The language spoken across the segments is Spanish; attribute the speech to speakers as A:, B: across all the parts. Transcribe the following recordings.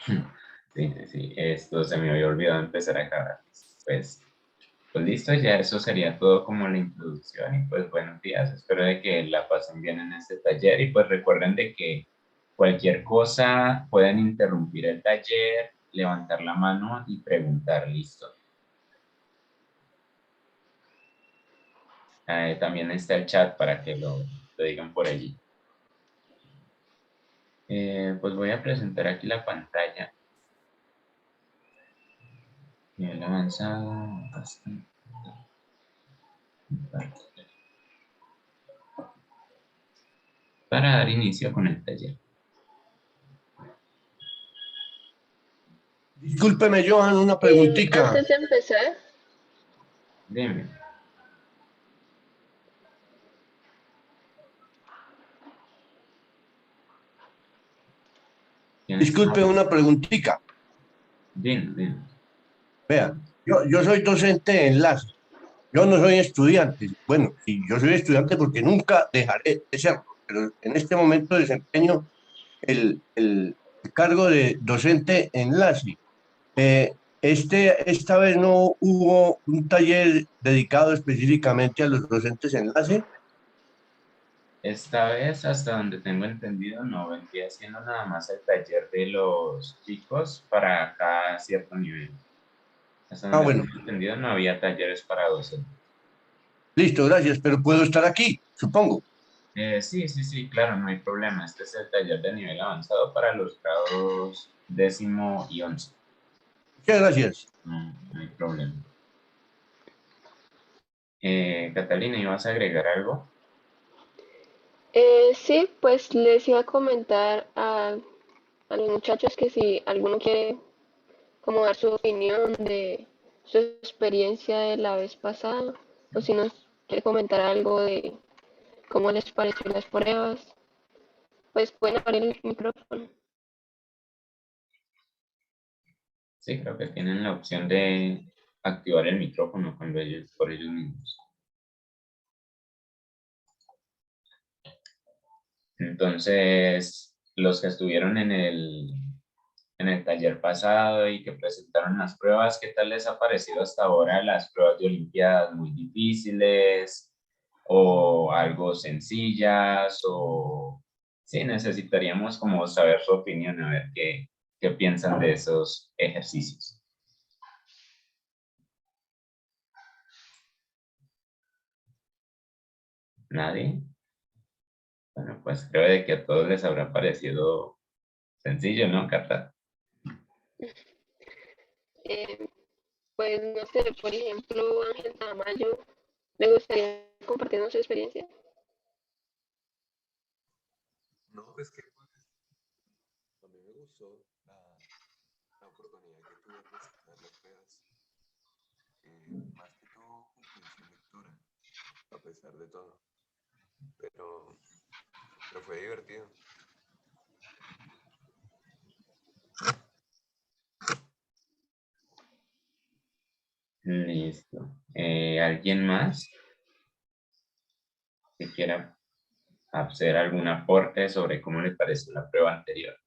A: Sí, sí, sí, esto se me había olvidado empezar a grabar. Pues, pues listo, ya eso sería todo como la introducción y pues buenos días, espero de que la pasen bien en este taller y pues recuerden de que cualquier cosa pueden interrumpir el taller, levantar la mano y preguntar, listo. También está el chat para que lo digan por allí. Pues voy a presentar aquí la pantalla. Nivel avanzado, bastante. Para dar inicio con el taller.
B: Discúlpeme, Johan, una preguntita.
C: Antes de empezar,
A: Dime.
B: Disculpe, una preguntita.
A: Dime, dime.
B: Vea, yo soy docente de enlace. Yo no soy estudiante. Bueno, sí, yo soy estudiante porque nunca dejaré de serlo, pero en este momento desempeño el cargo de docente enlace. Esta vez no hubo un taller dedicado específicamente a los docentes enlace.
A: Esta vez, hasta donde tengo entendido, no vendría siendo nada más el taller de los chicos para cada cierto nivel. Hasta
B: Ah,
A: donde
B: bueno,
A: tengo entendido, no había talleres para docentes.
B: listo, gracias, pero puedo estar aquí, supongo.
A: Sí, sí, sí, claro, no hay problema. Este es el taller de nivel avanzado para los grados 10º y 11.
B: Muchas gracias.
A: No hay problema. Catalina, ¿ibas a agregar algo?
C: sí, pues les iba a comentar a los muchachos que si alguno quiere como dar su opinión de su experiencia de la vez pasada, o si nos quiere comentar algo de cómo les parecieron las pruebas, pues pueden abrir el micrófono.
A: Sí, creo que tienen la opción de activar el micrófono por ellos mismos. Entonces, los que estuvieron en el taller pasado y que presentaron las pruebas, ¿qué tal les ha parecido hasta ahora las pruebas de Olimpiadas? ¿Muy difíciles o algo sencillas? O sí, necesitaríamos como saber su opinión, a ver qué piensan de esos ejercicios. ¿Nadie? Bueno, pues creo de que a todos les habrá parecido sencillo, ¿no, Cata?
C: Eh, pues no sé, por ejemplo, Ángel Tamayo, ¿le gustaría compartirnos su experiencia?
D: No, es que pues, a mí me gustó la oportunidad que tuve de presentar las pruebas. Más que todo comprensión lectora, a pesar de todo. Pero, pero fue divertido.
A: Listo. ¿Alguien más que quiera hacer algún aporte sobre cómo le pareció la prueba anterior?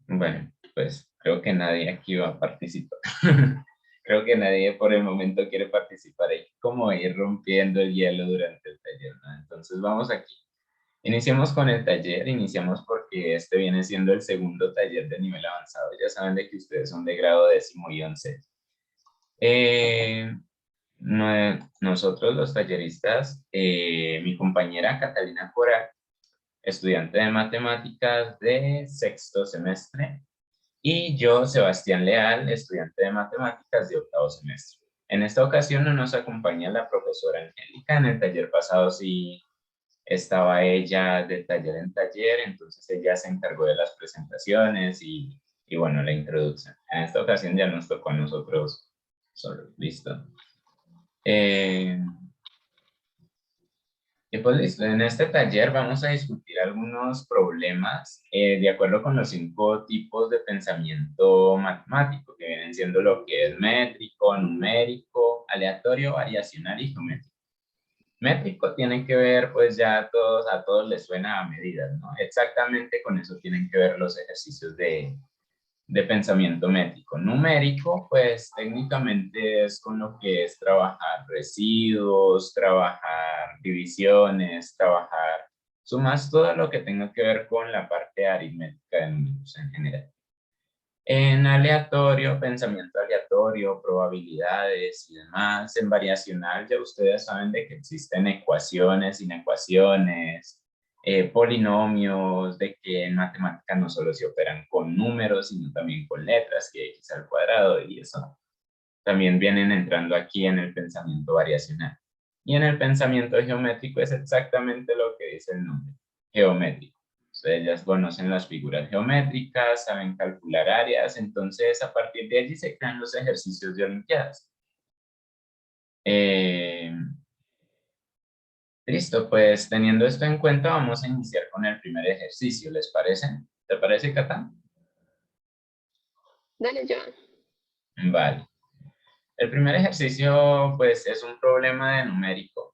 A: Bueno, pues creo que nadie aquí va a participar. Creo que nadie por el momento quiere participar. Hay como ir rompiendo el hielo durante el taller, ¿no? Entonces vamos aquí. Iniciemos con el taller, iniciamos porque este viene siendo el segundo taller de nivel avanzado. Ya saben de que ustedes son de grado 10º y 11. Nosotros los talleristas, mi compañera Catalina Cora, estudiante de matemáticas de sexto semestre, y yo, Sebastián Leal, estudiante de matemáticas de octavo semestre. En esta ocasión no nos acompaña la profesora Angélica, en el taller pasado sí estaba ella de taller en taller, entonces ella se encargó de las presentaciones y bueno, la introducción. En esta ocasión ya nos tocó a nosotros solo, listo. Eh, y pues listo, en este taller vamos a discutir algunos problemas de acuerdo con los 5 tipos de pensamiento matemático, que vienen siendo lo que es métrico, numérico, aleatorio, variacional y geométrico. Métrico tiene que ver, pues ya a todos les suena a medidas, ¿no? Exactamente con eso tienen que ver los ejercicios de pensamiento métrico. Numérico, pues técnicamente es con lo que es trabajar residuos, trabajar divisiones, trabajar sumas, todo lo que tenga que ver con la parte aritmética de números en general. En aleatorio, pensamiento aleatorio, probabilidades y demás. En variacional ya ustedes saben de que existen ecuaciones, inecuaciones, polinomios, de que en matemática no solo se operan con números, sino también con letras, que x al cuadrado y eso. También vienen entrando aquí en el pensamiento variacional. Y en el pensamiento geométrico es exactamente lo que dice el nombre, geométrico. Ustedes ya conocen las figuras geométricas, saben calcular áreas, entonces a partir de allí se crean los ejercicios de Olimpiadas. Listo, pues teniendo esto en cuenta vamos a iniciar con el primer ejercicio, ¿les parece? ¿Te parece, Catán?
C: Dale, Joan.
A: Vale. El primer ejercicio pues es un problema de numérico.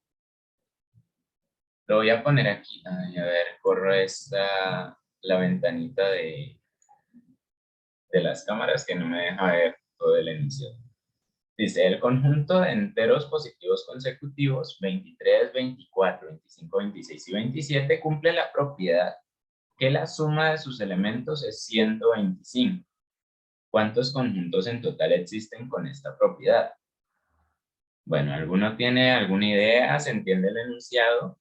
A: Lo voy a poner aquí. Ay, a ver, corro la ventanita de las cámaras que no me deja ver todo el inicio. Dice, el conjunto de enteros positivos consecutivos, 23, 24, 25, 26 y 27, cumple la propiedad que la suma de sus elementos es 125. ¿Cuántos conjuntos en total existen con esta propiedad? Bueno, ¿alguno tiene alguna idea? ¿Se entiende el enunciado?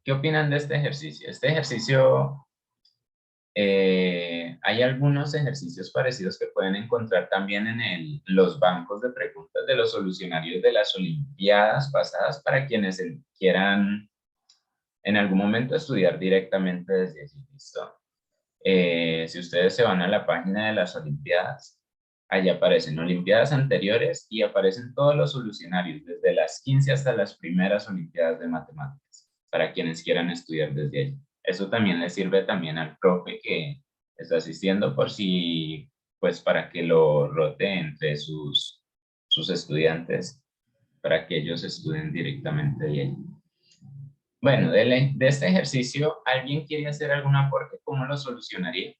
A: ¿Qué opinan de este ejercicio? Este ejercicio, hay algunos ejercicios parecidos que pueden encontrar también en los bancos de preguntas de los solucionarios de las Olimpiadas pasadas para quienes quieran en algún momento estudiar directamente desde allí. ¿Listo? Si ustedes se van a la página de las Olimpiadas, allí aparecen Olimpiadas anteriores y aparecen todos los solucionarios, desde las 15 hasta las primeras Olimpiadas de Matemáticas, para quienes quieran estudiar desde allí. Eso también le sirve también al profe que está asistiendo por si, pues para que lo rote entre sus estudiantes, para que ellos estudien directamente de allí. Bueno, de este ejercicio, ¿alguien quiere hacer algún aporte? ¿Cómo lo solucionaría?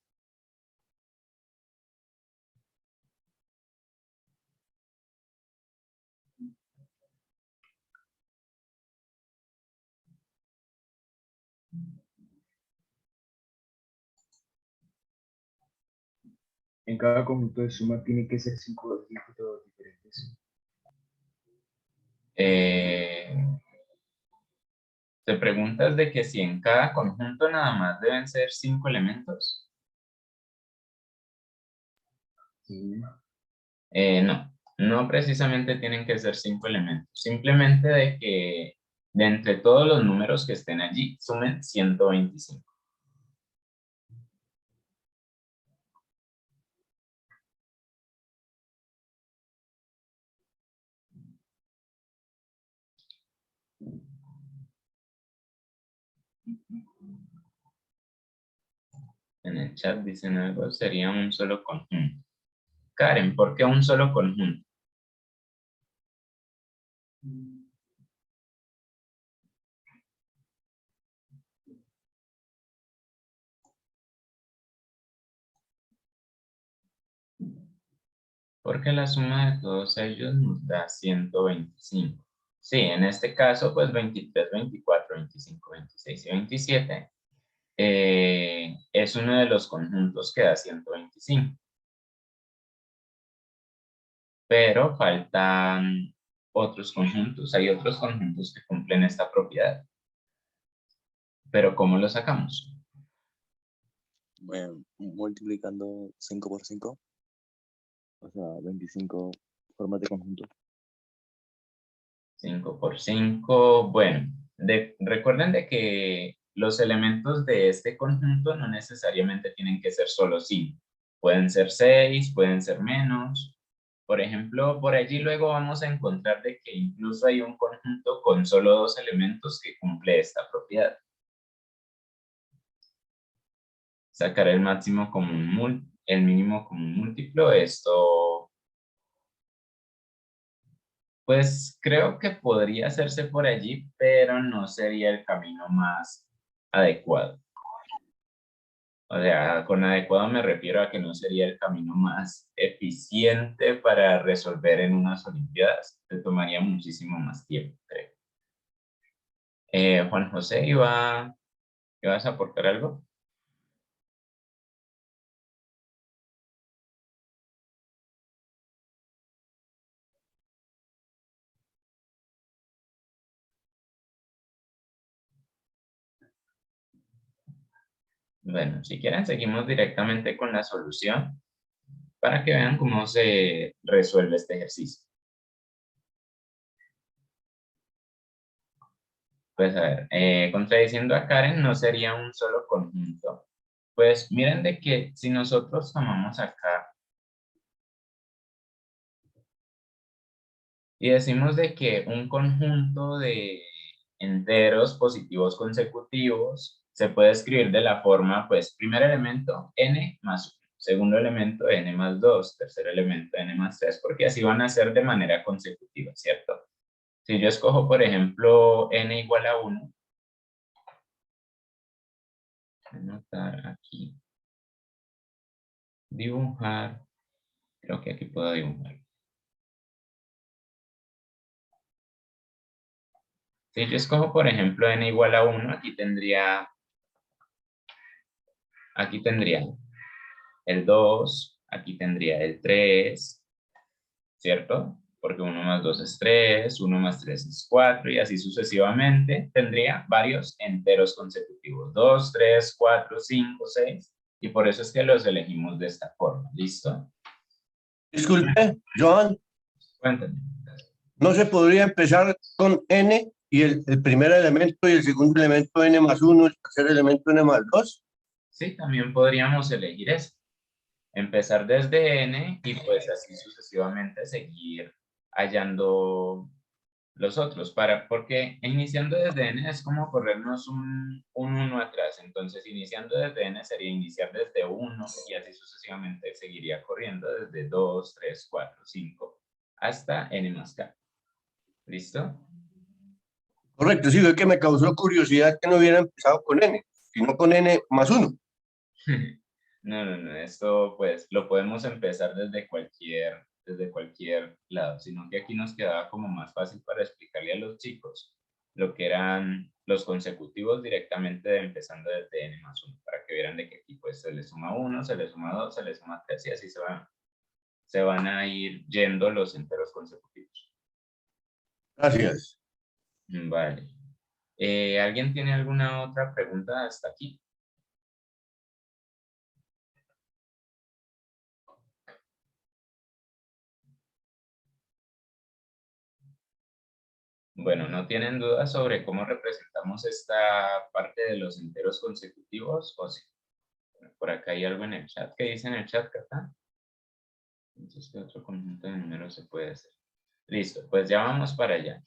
E: En cada conjunto de suma tiene que ser 5 dígitos diferentes.
A: Te preguntas de que si en cada conjunto nada más deben ser 5 elementos.
E: Sí.
A: No precisamente tienen que ser 5 elementos. Simplemente de que de entre todos los números que estén allí, sumen 125. En el chat dicen algo, sería un solo conjunto. Karen, ¿por qué un solo conjunto? Porque la suma de todos ellos nos da 125. Sí, en este caso, pues 23, 24, 25, 26 y 27 es uno de los conjuntos que da 125. Pero faltan otros conjuntos. Hay otros conjuntos que cumplen esta propiedad. Pero ¿cómo lo sacamos?
F: Bueno, multiplicando 5 por 5, o sea, 25 formas de conjunto.
A: 5 por 5. Bueno, recuerden de que los elementos de este conjunto no necesariamente tienen que ser solo 5. Pueden ser 6, pueden ser menos. Por ejemplo, por allí luego vamos a encontrar de que incluso hay un conjunto con solo 2 elementos que cumple esta propiedad. Sacar el máximo común, el mínimo común múltiplo, esto Pues creo que podría hacerse por allí, pero no sería el camino más adecuado. O sea, con adecuado me refiero a que no sería el camino más eficiente para resolver en unas olimpiadas. Te tomaría muchísimo más tiempo, creo. Juan José, ¿ibas a aportar algo? Bueno, si quieren, seguimos directamente con la solución para que vean cómo se resuelve este ejercicio. Pues a ver, contradiciendo a Karen, no sería un solo conjunto. Pues miren de que si nosotros tomamos acá y decimos de que un conjunto de enteros positivos consecutivos se puede escribir de la forma, pues, primer elemento, n más 1, segundo elemento, n más 2, tercer elemento, n más 3, porque así van a ser de manera consecutiva, ¿cierto? Si yo escojo, por ejemplo, n igual a 1, voy a anotar aquí, dibujar, creo que aquí puedo dibujar. Si yo escojo, por ejemplo, n igual a 1, aquí tendría el 2, aquí tendría el 3, ¿cierto? Porque 1 más 2 es 3, 1 más 3 es 4, y así sucesivamente tendría varios enteros consecutivos, 2, 3, 4, 5, 6, y por eso es que los elegimos de esta forma, ¿listo?
B: Disculpe, Joan,
A: Cuéntame.
B: ¿no se podría empezar con n y el primer elemento y el segundo elemento n más 1, el tercer elemento n más 2?
A: Sí, también podríamos elegir eso. Empezar desde n y pues así sucesivamente seguir hallando los otros, porque iniciando desde n es como corrernos un 1 atrás, entonces iniciando desde n sería iniciar desde 1 y así sucesivamente seguiría corriendo desde 2, 3, 4, 5 hasta n más k. ¿Listo?
B: Correcto, sí, es que me causó curiosidad que no hubiera empezado con n, sino con n más 1.
A: No, esto pues lo podemos empezar desde cualquier lado, sino que aquí nos quedaba como más fácil para explicarle a los chicos lo que eran los consecutivos directamente empezando desde n más 1, para que vieran de que aquí pues se le suma 1, se le suma 2, se le suma 3 y así se van a ir yendo los enteros consecutivos.
B: Gracias.
A: Vale. ¿Alguien tiene alguna otra pregunta hasta aquí? Bueno, ¿no tienen dudas sobre cómo representamos esta parte de los enteros consecutivos? ¿O sí? Por acá hay algo en el chat. ¿Qué dice en el chat, Cata? Entonces, ¿qué otro conjunto de números se puede hacer? Listo, pues ya vamos para allá.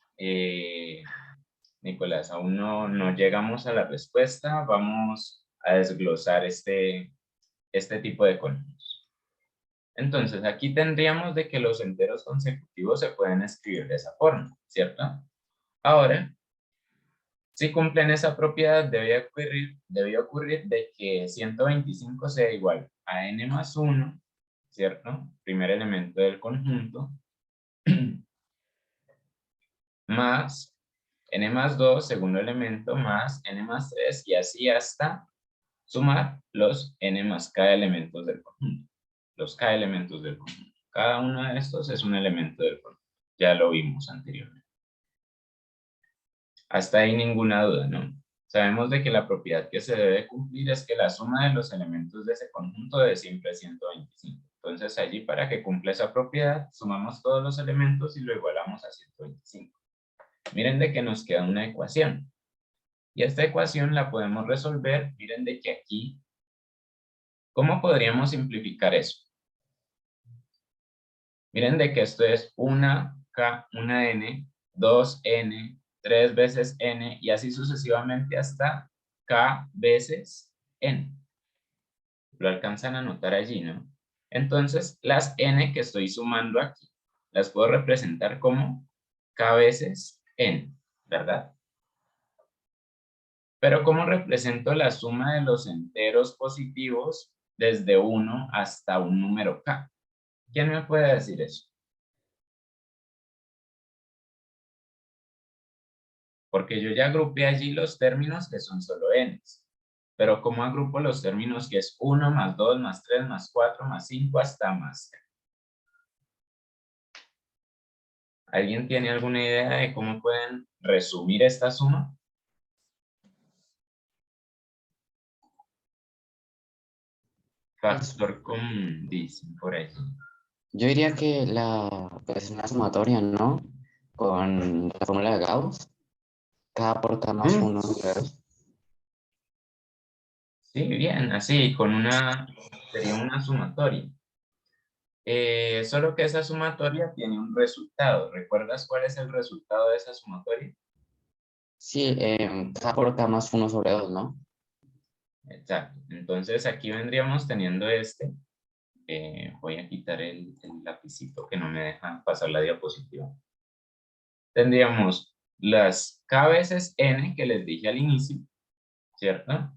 A: Nicolás, aún no llegamos a la respuesta. Vamos a desglosar este tipo de conjuntos. Entonces, aquí tendríamos de que los enteros consecutivos se pueden escribir de esa forma, ¿cierto? Ahora, si cumplen esa propiedad, debe ocurrir de que 125 sea igual a n más 1, ¿cierto? Primer elemento del conjunto, más n más 2, segundo elemento, más n más 3, y así hasta sumar los n más k elementos del conjunto. Los k elementos del conjunto. Cada uno de estos es un elemento del conjunto. Ya lo vimos anteriormente. Hasta ahí ninguna duda, ¿no? Sabemos de que la propiedad que se debe cumplir es que la suma de los elementos de ese conjunto debe siempre 125. Entonces allí, para que cumpla esa propiedad, sumamos todos los elementos y lo igualamos a 125. Miren de que nos queda una ecuación. Y esta ecuación la podemos resolver, miren de que aquí, ¿cómo podríamos simplificar eso? Miren de que esto es una k, una n, 2n, 3 veces n, y así sucesivamente hasta k veces n. Lo alcanzan a notar allí, ¿no? Entonces, las n que estoy sumando aquí, las puedo representar como k veces n, ¿verdad? Pero ¿cómo represento la suma de los enteros positivos desde 1 hasta un número k? ¿Quién me puede decir eso? Porque yo ya agrupé allí los términos que son solo n. Pero ¿cómo agrupo los términos que es 1 más 2 más 3 más 4 más 5 hasta más k? ¿Alguien tiene alguna idea de cómo pueden resumir esta suma? Factor común, dicen por allí.
G: Yo diría que pues una sumatoria, ¿no? Con la fórmula de Gauss, K por K más 1 sobre 2.
A: Sí, bien, así, sería una sumatoria. Solo que esa sumatoria tiene un resultado. ¿Recuerdas cuál es el resultado de esa sumatoria?
G: Sí, K por K más 1 sobre 2, ¿no?
A: Exacto. Entonces aquí vendríamos teniendo este. Voy a quitar el lapicito que no me deja pasar la diapositiva. Tendríamos las k veces n que les dije al inicio, ¿cierto?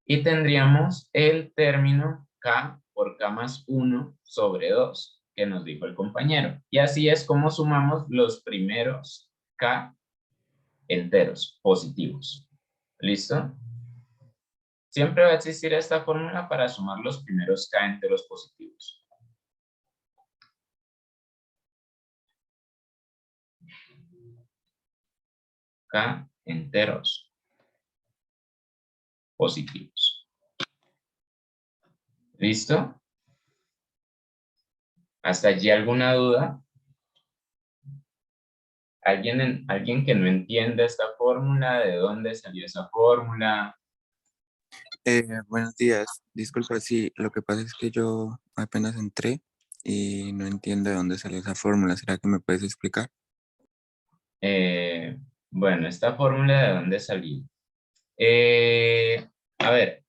A: Y tendríamos el término k por k más 1 sobre 2 que nos dijo el compañero. Y así es como sumamos los primeros k enteros positivos. ¿Listo? Siempre va a existir esta fórmula para sumar los primeros k enteros positivos. K enteros positivos. ¿Listo? ¿Hasta allí alguna duda? ¿Alguien que no entienda esta fórmula? ¿De dónde salió esa fórmula?
H: Buenos días, disculpa, sí, lo que pasa es que yo apenas entré y no entiendo de dónde salió esa fórmula. ¿Será que me puedes explicar?
A: Bueno, esta fórmula de dónde salió. A ver,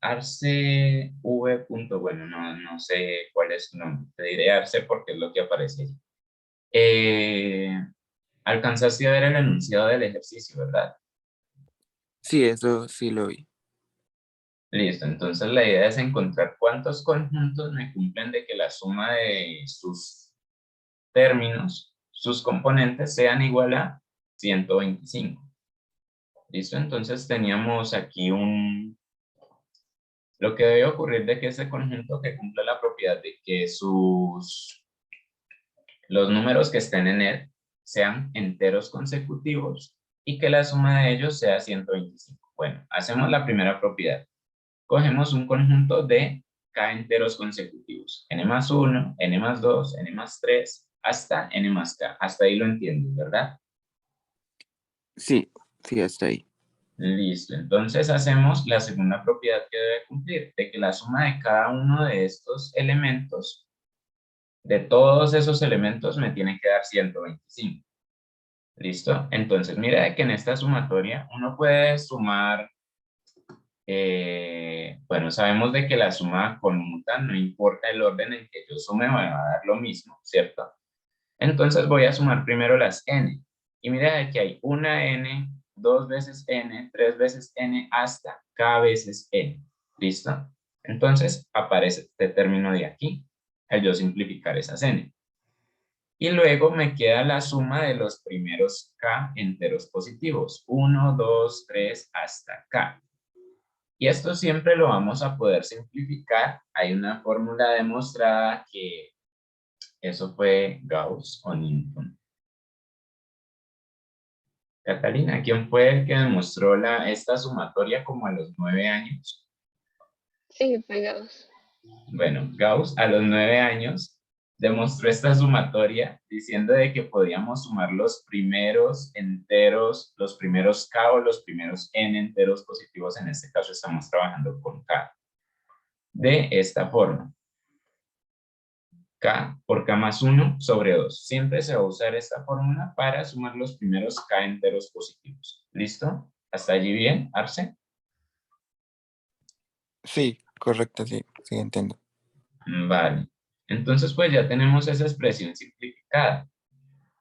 A: Arce V. Bueno, no sé cuál es su nombre. Te diré Arce porque es lo que aparece ahí. Alcanzaste a ver el enunciado del ejercicio, ¿verdad?
H: Sí, eso sí lo vi.
A: Listo, entonces la idea es encontrar cuántos conjuntos me cumplen de que la suma de sus términos, sus componentes, sean igual a 125. ¿Listo? Entonces teníamos aquí lo que debe ocurrir de que ese conjunto que cumpla la propiedad de que los números que estén en él sean enteros consecutivos y que la suma de ellos sea 125. Bueno, hacemos la primera propiedad. Cogemos un conjunto de k enteros consecutivos. N más 1, N más 2, N más 3, hasta N más k. Hasta ahí lo entiendes, ¿verdad?
H: Sí, sí, hasta ahí.
A: Listo. Entonces hacemos la segunda propiedad que debe cumplir, de que la suma de cada uno de estos elementos, de todos esos elementos, me tiene que dar 125. ¿Listo? Entonces, mira que en esta sumatoria uno puede sumar. Bueno, sabemos de que la suma conmuta, no importa el orden en que yo sume, me va a dar lo mismo, ¿cierto? Entonces voy a sumar primero las n. Y mira que hay una n, 2 veces n, 3 veces n, hasta k veces n. ¿Listo? Entonces aparece este término de aquí, al yo simplificar esas n. Y luego me queda la suma de los primeros k enteros positivos, 1, 2, 3, hasta k. Y esto siempre lo vamos a poder simplificar. Hay una fórmula demostrada que eso fue Gauss o Newton. Catalina, ¿quién fue el que demostró esta sumatoria como a los 9 años?
C: Sí, pegados.
A: Bueno, Gauss a los 9 años demostró esta sumatoria diciendo de que podíamos sumar los primeros enteros, los primeros k o los primeros n enteros positivos. En este caso estamos trabajando con k. De esta forma. K por K más 1 sobre 2. Siempre se va a usar esta fórmula para sumar los primeros K enteros positivos. ¿Listo? ¿Hasta allí bien, Arce?
H: Sí, correcto, sí, sí, entiendo.
A: Vale. Entonces, pues ya tenemos esa expresión simplificada.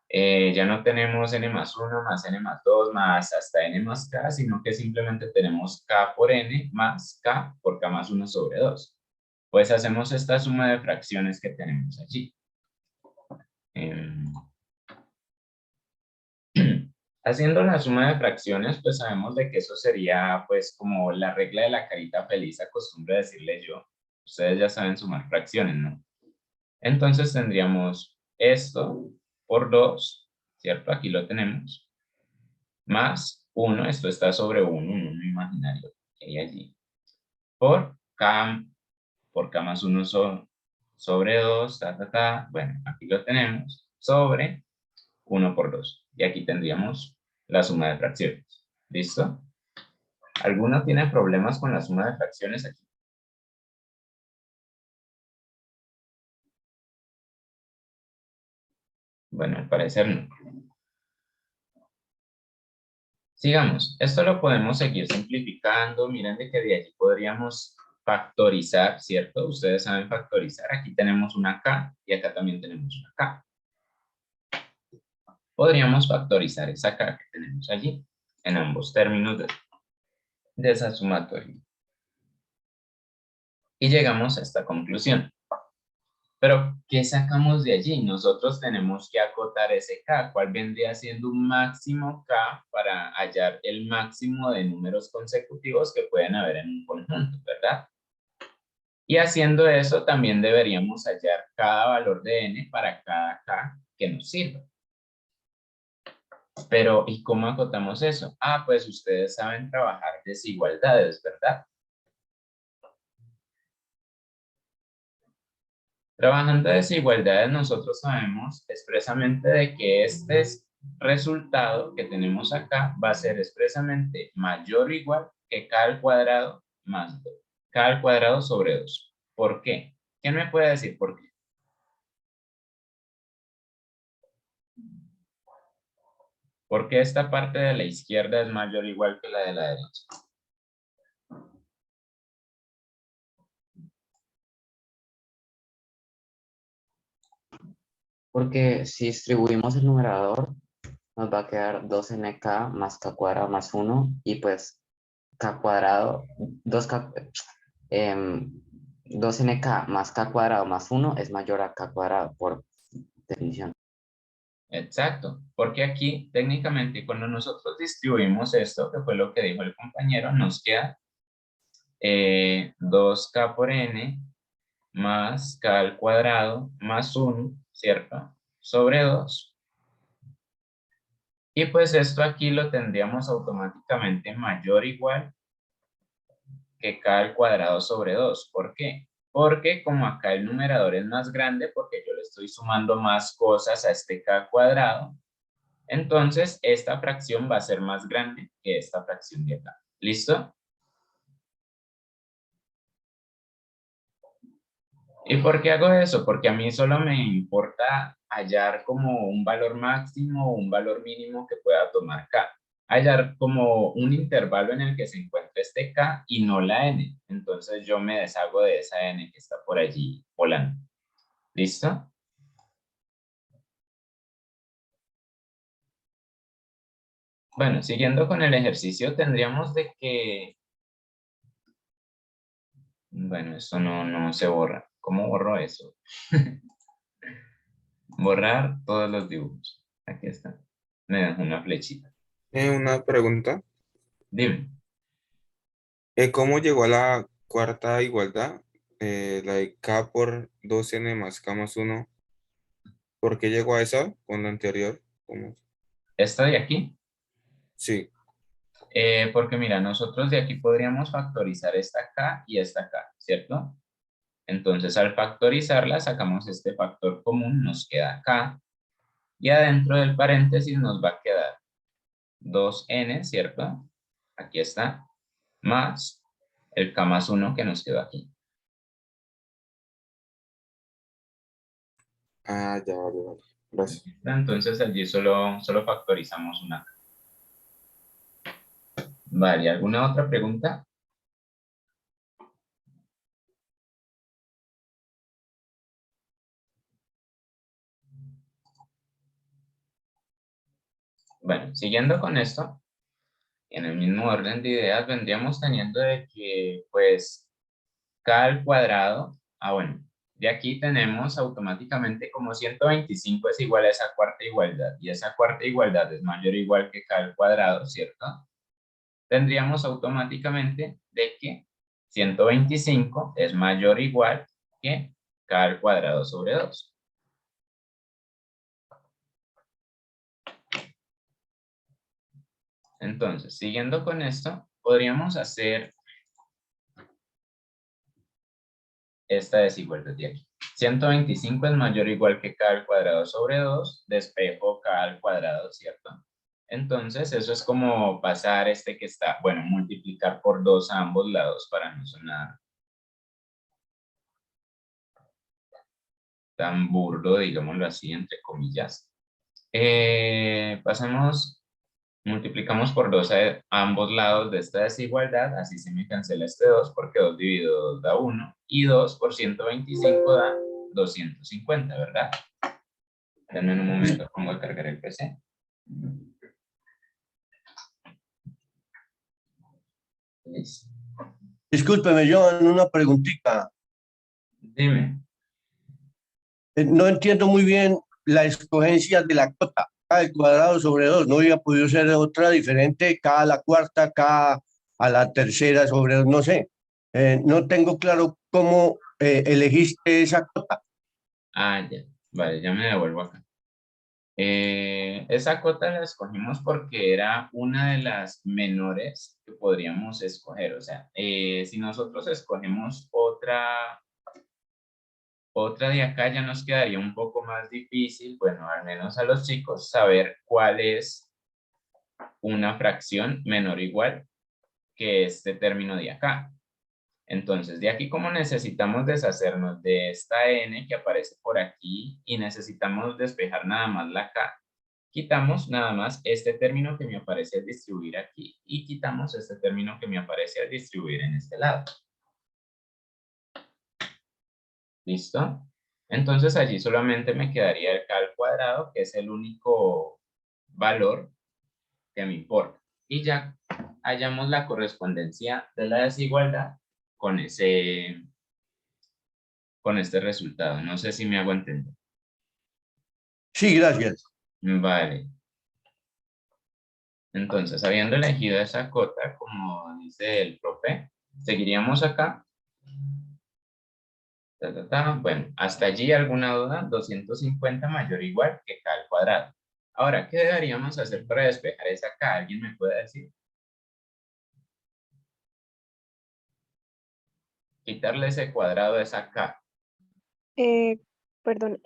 A: Ya no tenemos n más 1 más n más 2 más hasta n más k, sino que simplemente tenemos k por n más k por k más 1 sobre 2. Pues hacemos esta suma de fracciones que tenemos allí. Em, Haciendo la suma de fracciones, pues sabemos de que eso sería pues como la regla de la carita feliz, acostumbro a decirle yo. Ustedes ya saben sumar fracciones, ¿no? Entonces tendríamos esto por 2, ¿cierto? Aquí lo tenemos. Más 1, esto está sobre 1, un 1 imaginario que hay allí. Por k más 1 sobre 2, bueno, aquí lo tenemos, sobre 1 por 2. Y aquí tendríamos la suma de fracciones. ¿Listo? ¿Alguno tiene problemas con la suma de fracciones aquí? Bueno, al parecer no. Sigamos. Esto lo podemos seguir simplificando. Miren de que de allí podríamos factorizar, ¿cierto? Ustedes saben factorizar. Aquí tenemos una k y acá también tenemos una k. Podríamos factorizar esa k que tenemos allí en ambos términos de esa sumatoria. Y llegamos a esta conclusión. Pero, ¿qué sacamos de allí? Nosotros tenemos que acotar ese k, cuál vendría siendo un máximo k para hallar el máximo de números consecutivos que pueden haber en un conjunto, ¿verdad? Y haciendo eso, también deberíamos hallar cada valor de n para cada k que nos sirva. Pero, ¿y cómo acotamos eso? Ah, pues ustedes saben trabajar desigualdades, ¿verdad? Trabajando desigualdades, nosotros sabemos expresamente de que este resultado que tenemos acá va a ser expresamente mayor o igual que k al cuadrado más 2, k al cuadrado sobre 2. ¿Por qué? ¿Quién me puede decir por qué? ¿Por qué esta parte de la izquierda es mayor o igual que la de la derecha?
G: Porque si distribuimos el numerador, nos va a quedar 2nk más k cuadrado más 1 y pues k cuadrado, 2k, 2nk más k cuadrado más 1 es mayor a k cuadrado por definición.
A: Exacto, porque aquí técnicamente cuando nosotros distribuimos esto, que fue lo que dijo el compañero, nos queda 2k por n más k al cuadrado más 1, ¿cierto? Sobre 2. Y pues esto aquí lo tendríamos automáticamente mayor o igual que k al cuadrado sobre 2. ¿Por qué? Porque como acá el numerador es más grande, porque yo le estoy sumando más cosas a este k cuadrado, entonces esta fracción va a ser más grande que esta fracción de acá. ¿Listo? ¿Y por qué hago eso? Porque a mí solo me importa hallar como un valor máximo o un valor mínimo que pueda tomar k. Hallar como un intervalo en el que se encuentra este k y no la n. Entonces yo me deshago de esa n que está por allí volando. ¿Listo? Bueno, siguiendo con el ejercicio, tendríamos de que... Bueno, esto no se borra. ¿Cómo borro eso? Borrar todos los dibujos. Aquí está. Me dejo una flechita.
H: Una pregunta.
A: Dime.
H: ¿Cómo llegó a la cuarta igualdad? La de k por 2n más k más 1. ¿Por qué llegó a esa con la anterior? ¿Cómo?
A: Esta de aquí.
H: Sí.
A: Porque mira, nosotros de aquí podríamos factorizar esta k y esta k, ¿cierto? Entonces al factorizarla sacamos este factor común, nos queda k, y adentro del paréntesis nos va a quedar 2n, ¿cierto? Aquí está, más el k más 1 que nos quedó aquí.
H: Ah, ya, vale, vale. Gracias.
A: Entonces allí solo factorizamos una k. Vale, ¿alguna otra pregunta? Bueno, siguiendo con esto, en el mismo orden de ideas, vendríamos teniendo de que, pues, k al cuadrado, bueno, de aquí tenemos automáticamente como 125 es igual a esa cuarta igualdad, y esa cuarta igualdad es mayor o igual que k al cuadrado, ¿cierto? Tendríamos automáticamente de que 125 es mayor o igual que k al cuadrado sobre 2. Entonces, siguiendo con esto, podríamos hacer esta desigualdad de aquí. 125 es mayor o igual que k al cuadrado sobre 2, despejo k al cuadrado, ¿cierto? Entonces, eso es como pasar este que está, bueno, multiplicar por 2 a ambos lados para no sonar tan burdo, digámoslo así, entre comillas. Multiplicamos por 2 a ambos lados de esta desigualdad, así se me cancela este 2 porque 2 dividido 2 da 1 y 2 por 125 da 250, ¿verdad? Denme un momento, pongo a cargar el PC. Listo.
B: Discúlpeme, Joan, una preguntita.
A: Dime.
B: No entiendo muy bien la escogencia de la cota. K al cuadrado sobre 2. No había podido ser otra diferente. K a la cuarta, K a la tercera sobre 2. No sé. No tengo claro cómo elegiste esa cota.
A: Ya. Vale, ya me devuelvo acá. Esa cota la escogimos porque era una de las menores que podríamos escoger. O sea, si nosotros escogemos otra de acá, ya nos quedaría un poco más difícil, bueno, al menos a los chicos, saber cuál es una fracción menor o igual que este término de acá. Entonces, de aquí, como necesitamos deshacernos de esta n que aparece por aquí y necesitamos despejar nada más la k, quitamos nada más este término que me aparece al distribuir aquí y quitamos este término que me aparece al distribuir en este lado. ¿Listo? Entonces allí solamente me quedaría el k al cuadrado, que es el único valor que me importa. Y ya hallamos la correspondencia de la desigualdad con este resultado. No sé si me hago entender.
B: Sí, gracias.
A: Vale. Entonces, habiendo elegido esa cota, como dice el profe, seguiríamos acá. Bueno, hasta allí alguna duda, 250 mayor o igual que k al cuadrado. Ahora, ¿qué deberíamos hacer para despejar esa k? ¿Alguien me puede decir? Quitarle ese cuadrado a esa k.
I: Perdón,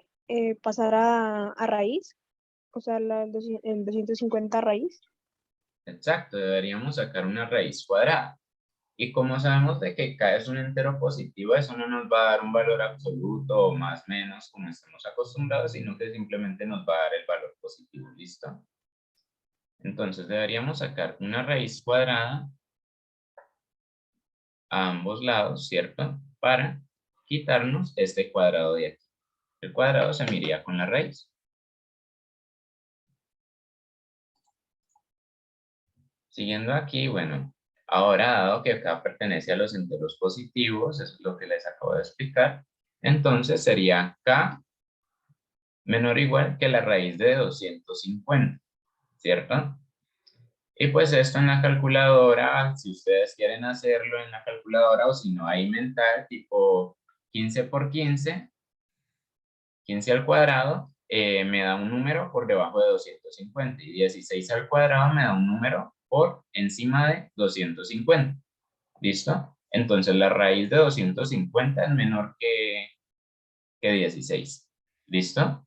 I: pasar a raíz, o sea, el 250 raíz.
A: Exacto, deberíamos sacar una raíz cuadrada. Y como sabemos de que k es un entero positivo, eso no nos va a dar un valor absoluto o más o menos como estamos acostumbrados, sino que simplemente nos va a dar el valor positivo, ¿listo? Entonces deberíamos sacar una raíz cuadrada a ambos lados, ¿cierto? Para quitarnos este cuadrado de aquí. El cuadrado se me iría con la raíz. Siguiendo aquí, bueno, ahora dado que acá pertenece a los enteros positivos, eso es lo que les acabo de explicar, entonces sería k menor o igual que la raíz de 250, ¿cierto? Y pues esto en la calculadora, si ustedes quieren hacerlo en la calculadora o si no ahí mental, tipo 15 por 15, 15 al cuadrado, me da un número por debajo de 250 y 16 al cuadrado me da un número por encima de 250. ¿Listo? Entonces la raíz de 250 es menor que 16. ¿Listo?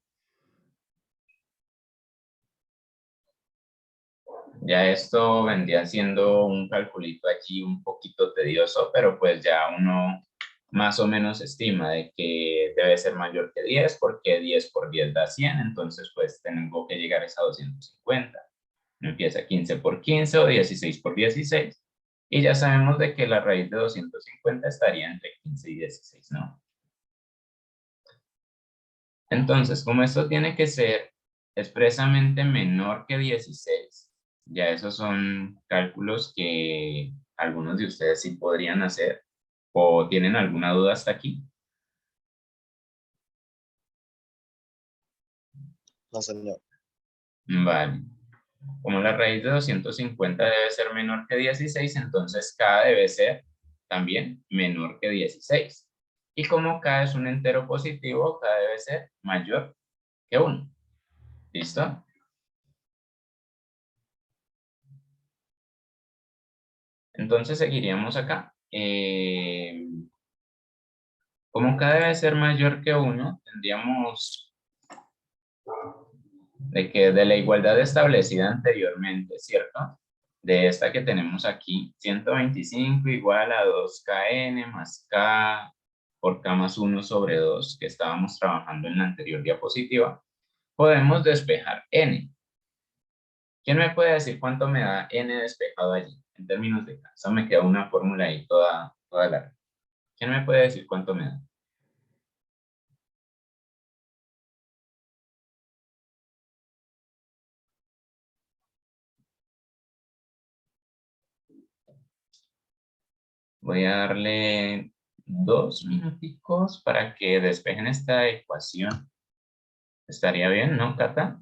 A: Ya esto vendría siendo un calculito allí un poquito tedioso, pero pues ya uno más o menos estima de que debe ser mayor que 10, porque 10 por 10 da 100, entonces pues tengo que llegar a esa 250. Empieza 15 por 15 o 16 por 16, y ya sabemos de que la raíz de 250 estaría entre 15 y 16, ¿no? Entonces, como esto tiene que ser expresamente menor que 16. Ya esos son cálculos que algunos de ustedes sí podrían hacer. ¿O tienen alguna duda hasta aquí?
F: No, señor.
A: Vale. Como la raíz de 250 debe ser menor que 16, entonces K debe ser también menor que 16. Y como K es un entero positivo, K debe ser mayor que 1. ¿Listo? Entonces seguiríamos acá. Como K debe ser mayor que 1, tendríamos de que de la igualdad establecida anteriormente, ¿cierto? De esta que tenemos aquí, 125 igual a 2kn más k por k más 1 sobre 2, que estábamos trabajando en la anterior diapositiva, podemos despejar n. ¿Quién me puede decir cuánto me da n despejado allí, en términos de k? Eso me queda una fórmula ahí toda larga. ¿Quién me puede decir cuánto me da? Voy a darle 2 minuticos para que despejen esta ecuación. Estaría bien, ¿no, Cata?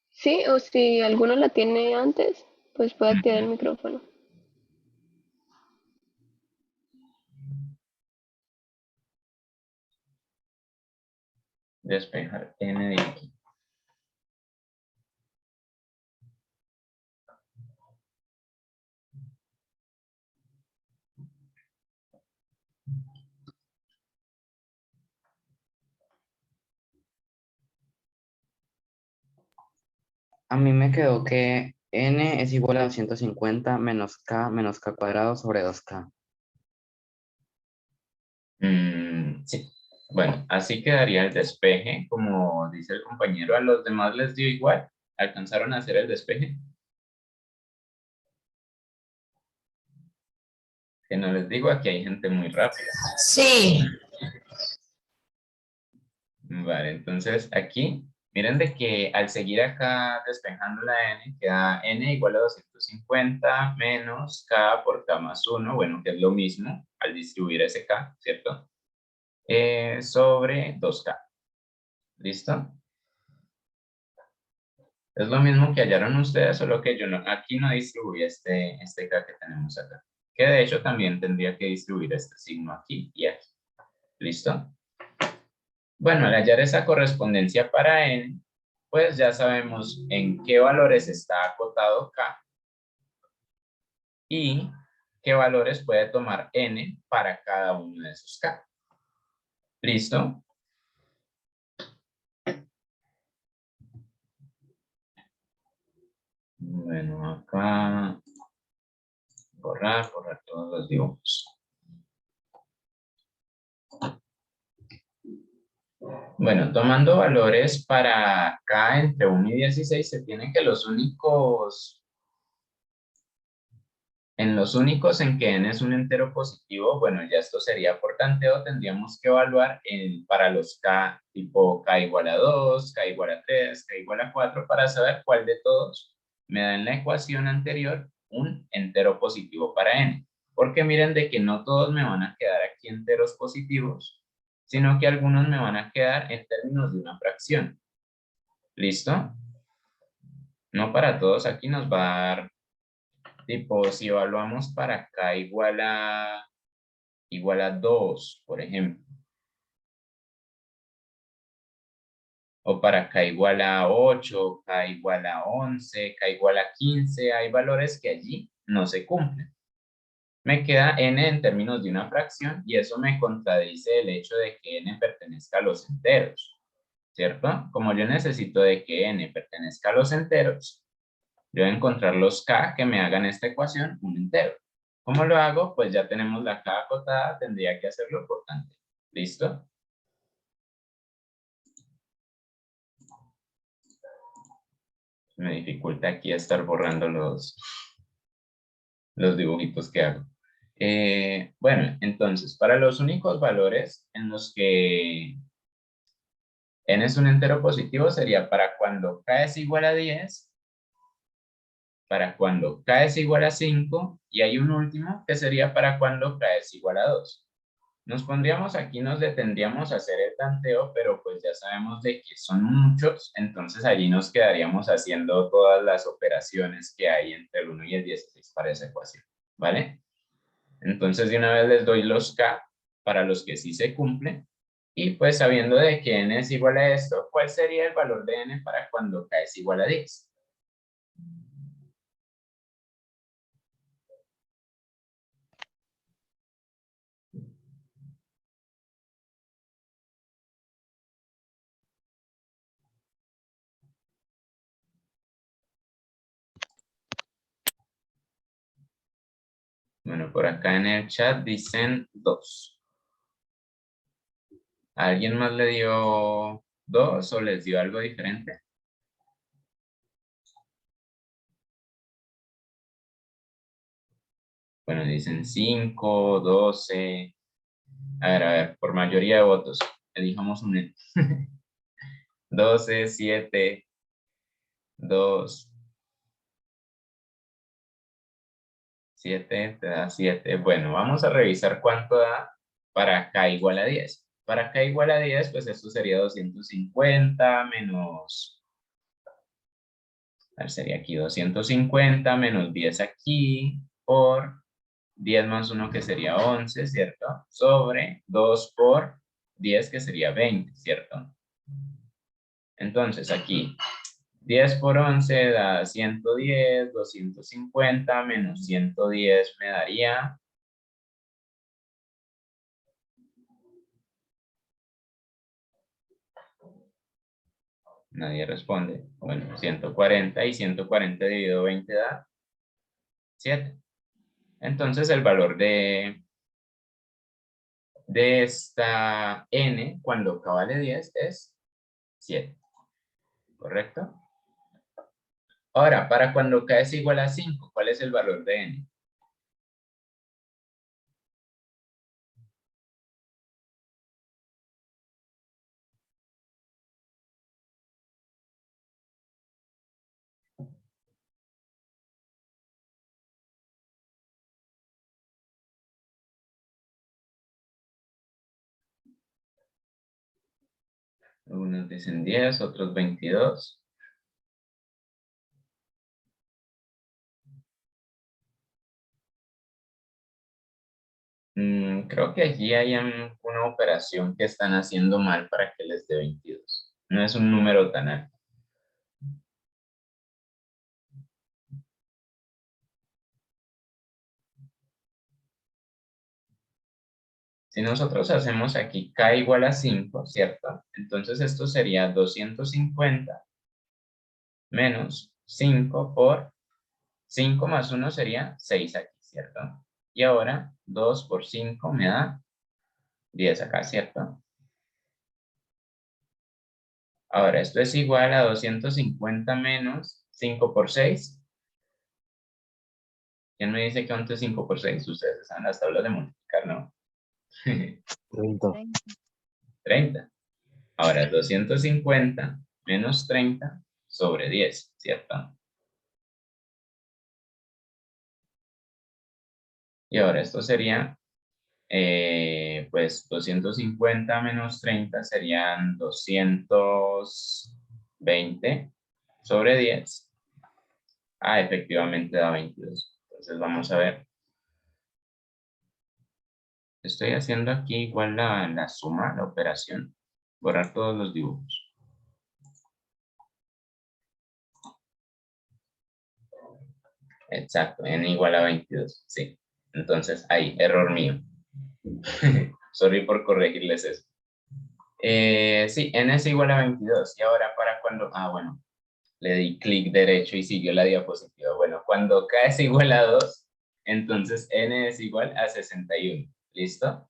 C: Sí, o si alguno la tiene antes, pues puede activar el micrófono.
A: Despejar n de aquí.
G: A mí me quedó que n es igual a 250 menos k cuadrado sobre 2k.
A: Sí. Bueno, así quedaría el despeje, como dice el compañero. ¿A los demás les dio igual? ¿Alcanzaron a hacer el despeje? Que no les digo, aquí hay gente muy rápida.
J: Sí.
A: Vale, entonces aquí, miren de que al seguir acá despejando la n, queda n igual a 250 menos k por k más 1, bueno, que es lo mismo al distribuir ese k, ¿cierto? Sobre 2k. ¿Listo? Es lo mismo que hallaron ustedes, solo que yo no, aquí no distribuí este k que tenemos acá. Que de hecho también tendría que distribuir este signo aquí y aquí. ¿Listo? Bueno, al hallar esa correspondencia para n, pues ya sabemos en qué valores está acotado k y qué valores puede tomar n para cada uno de esos k. ¿Listo? Bueno, acá borrar todos los dibujos. Bueno, tomando valores para k entre 1 y 16, se tiene que los únicos en que n es un entero positivo, bueno, ya esto sería por tanteo, tendríamos que evaluar para los k tipo k igual a 2, k igual a 3, k igual a 4, para saber cuál de todos me da en la ecuación anterior un entero positivo para n. Porque miren de que no todos me van a quedar aquí enteros positivos, sino que algunos me van a quedar en términos de una fracción. ¿Listo? No para todos, aquí nos va a dar, tipo, si evaluamos para k igual a 2, por ejemplo. O para k igual a 8, k igual a 11, k igual a 15, hay valores que allí no se cumplen. Me queda n en términos de una fracción y eso me contradice el hecho de que n pertenezca a los enteros, ¿cierto? Como yo necesito de que n pertenezca a los enteros, yo voy a encontrar los k que me hagan esta ecuación un entero. ¿Cómo lo hago? Pues ya tenemos la k acotada, tendría que hacerlo por tanto. ¿Listo? Me dificulta aquí estar borrando los dibujitos que hago. Bueno, entonces, para los únicos valores en los que n es un entero positivo, sería para cuando k es igual a 10, para cuando k es igual a 5, y hay un último que sería para cuando k es igual a 2. Nos pondríamos aquí, nos detendríamos a hacer el tanteo, pero pues ya sabemos de que son muchos, entonces allí nos quedaríamos haciendo todas las operaciones que hay entre el 1 y el 16 para esa ecuación, ¿vale? Entonces de una vez les doy los k para los que sí se cumplen, y pues sabiendo de que n es igual a esto, ¿cuál sería el valor de n para cuando k es igual a 10? Bueno, por acá en el chat dicen 2. ¿A alguien más le dio 2 o les dio algo diferente? Bueno, dicen 5, 12. A ver, por mayoría de votos, elijamos un N. 12, 7, 2, 7, te da 7. Bueno, vamos a revisar cuánto da para k igual a 10. Para k igual a 10, pues esto sería 250 menos... A ver, sería aquí 250 menos 10 aquí por 10 más 1 que sería 11, ¿cierto? Sobre 2 por 10 que sería 20, ¿cierto? Entonces aquí 10 por 11 da 110, 250 menos 110 me daría... Nadie responde. Bueno, 140 y 140 dividido 20 da 7. Entonces el valor de esta n cuando k vale 10 es 7. ¿Correcto? Ahora, para cuando k es igual a 5, ¿cuál es el valor de n? Unos dicen 10, otros 22. Creo que allí hay una operación que están haciendo mal para que les dé 22. No es un número tan alto. Si nosotros hacemos aquí k igual a 5, ¿cierto? Entonces esto sería 250 menos 5 por 5 más 1 sería 6 aquí, ¿cierto? Y ahora 2 por 5 me da 10 acá, ¿cierto? Ahora esto es igual a 250 menos 5 por 6. ¿Quién me dice que cuánto es 5 por 6? Ustedes saben las tablas de multiplicar, ¿no?
F: 30.
A: 30. Ahora 250 menos 30 sobre 10, ¿cierto? Y ahora esto sería, pues 250 menos 30 serían 220 sobre 10. Ah, efectivamente da 22. Entonces vamos a ver. Estoy haciendo aquí igual la suma, la operación. Borrar todos los dibujos. Exacto, n igual a 22, sí. Entonces, ahí, error mío. Sorry por corregirles eso. Sí, n es igual a 22. Y ahora para cuando... Ah, bueno, le di clic derecho y siguió la diapositiva. Bueno, cuando k es igual a 2, entonces n es igual a 61. ¿Listo?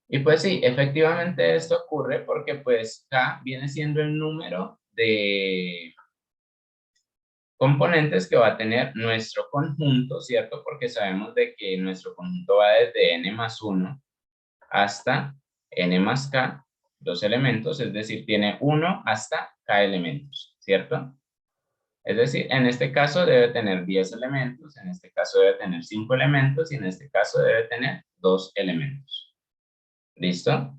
A: Y pues sí, efectivamente esto ocurre porque pues k viene siendo el número de componentes que va a tener nuestro conjunto, ¿cierto? Porque sabemos de que nuestro conjunto va desde n más 1 hasta n más k, dos elementos, es decir, tiene 1 hasta k elementos, ¿cierto? Es decir, en este caso debe tener 10 elementos, en este caso debe tener 5 elementos y en este caso debe tener 2 elementos. ¿Listo?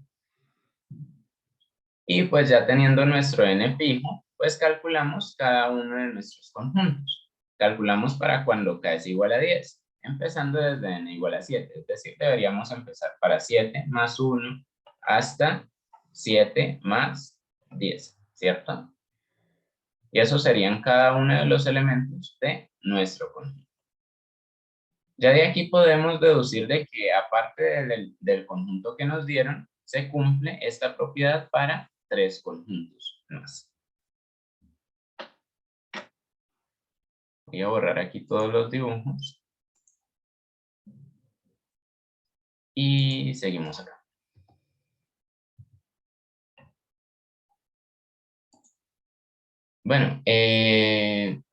A: Y pues ya teniendo nuestro n fijo, pues calculamos cada uno de nuestros conjuntos. Calculamos para cuando k es igual a 10, empezando desde n igual a 7. Es decir, deberíamos empezar para 7 más 1 hasta 7 más 10, ¿cierto? Y esos serían cada uno de los elementos de nuestro conjunto. Ya de aquí podemos deducir de que aparte del conjunto que nos dieron, se cumple esta propiedad para 3 conjuntos más. Voy a borrar aquí todos los dibujos. Y seguimos acá. Bueno,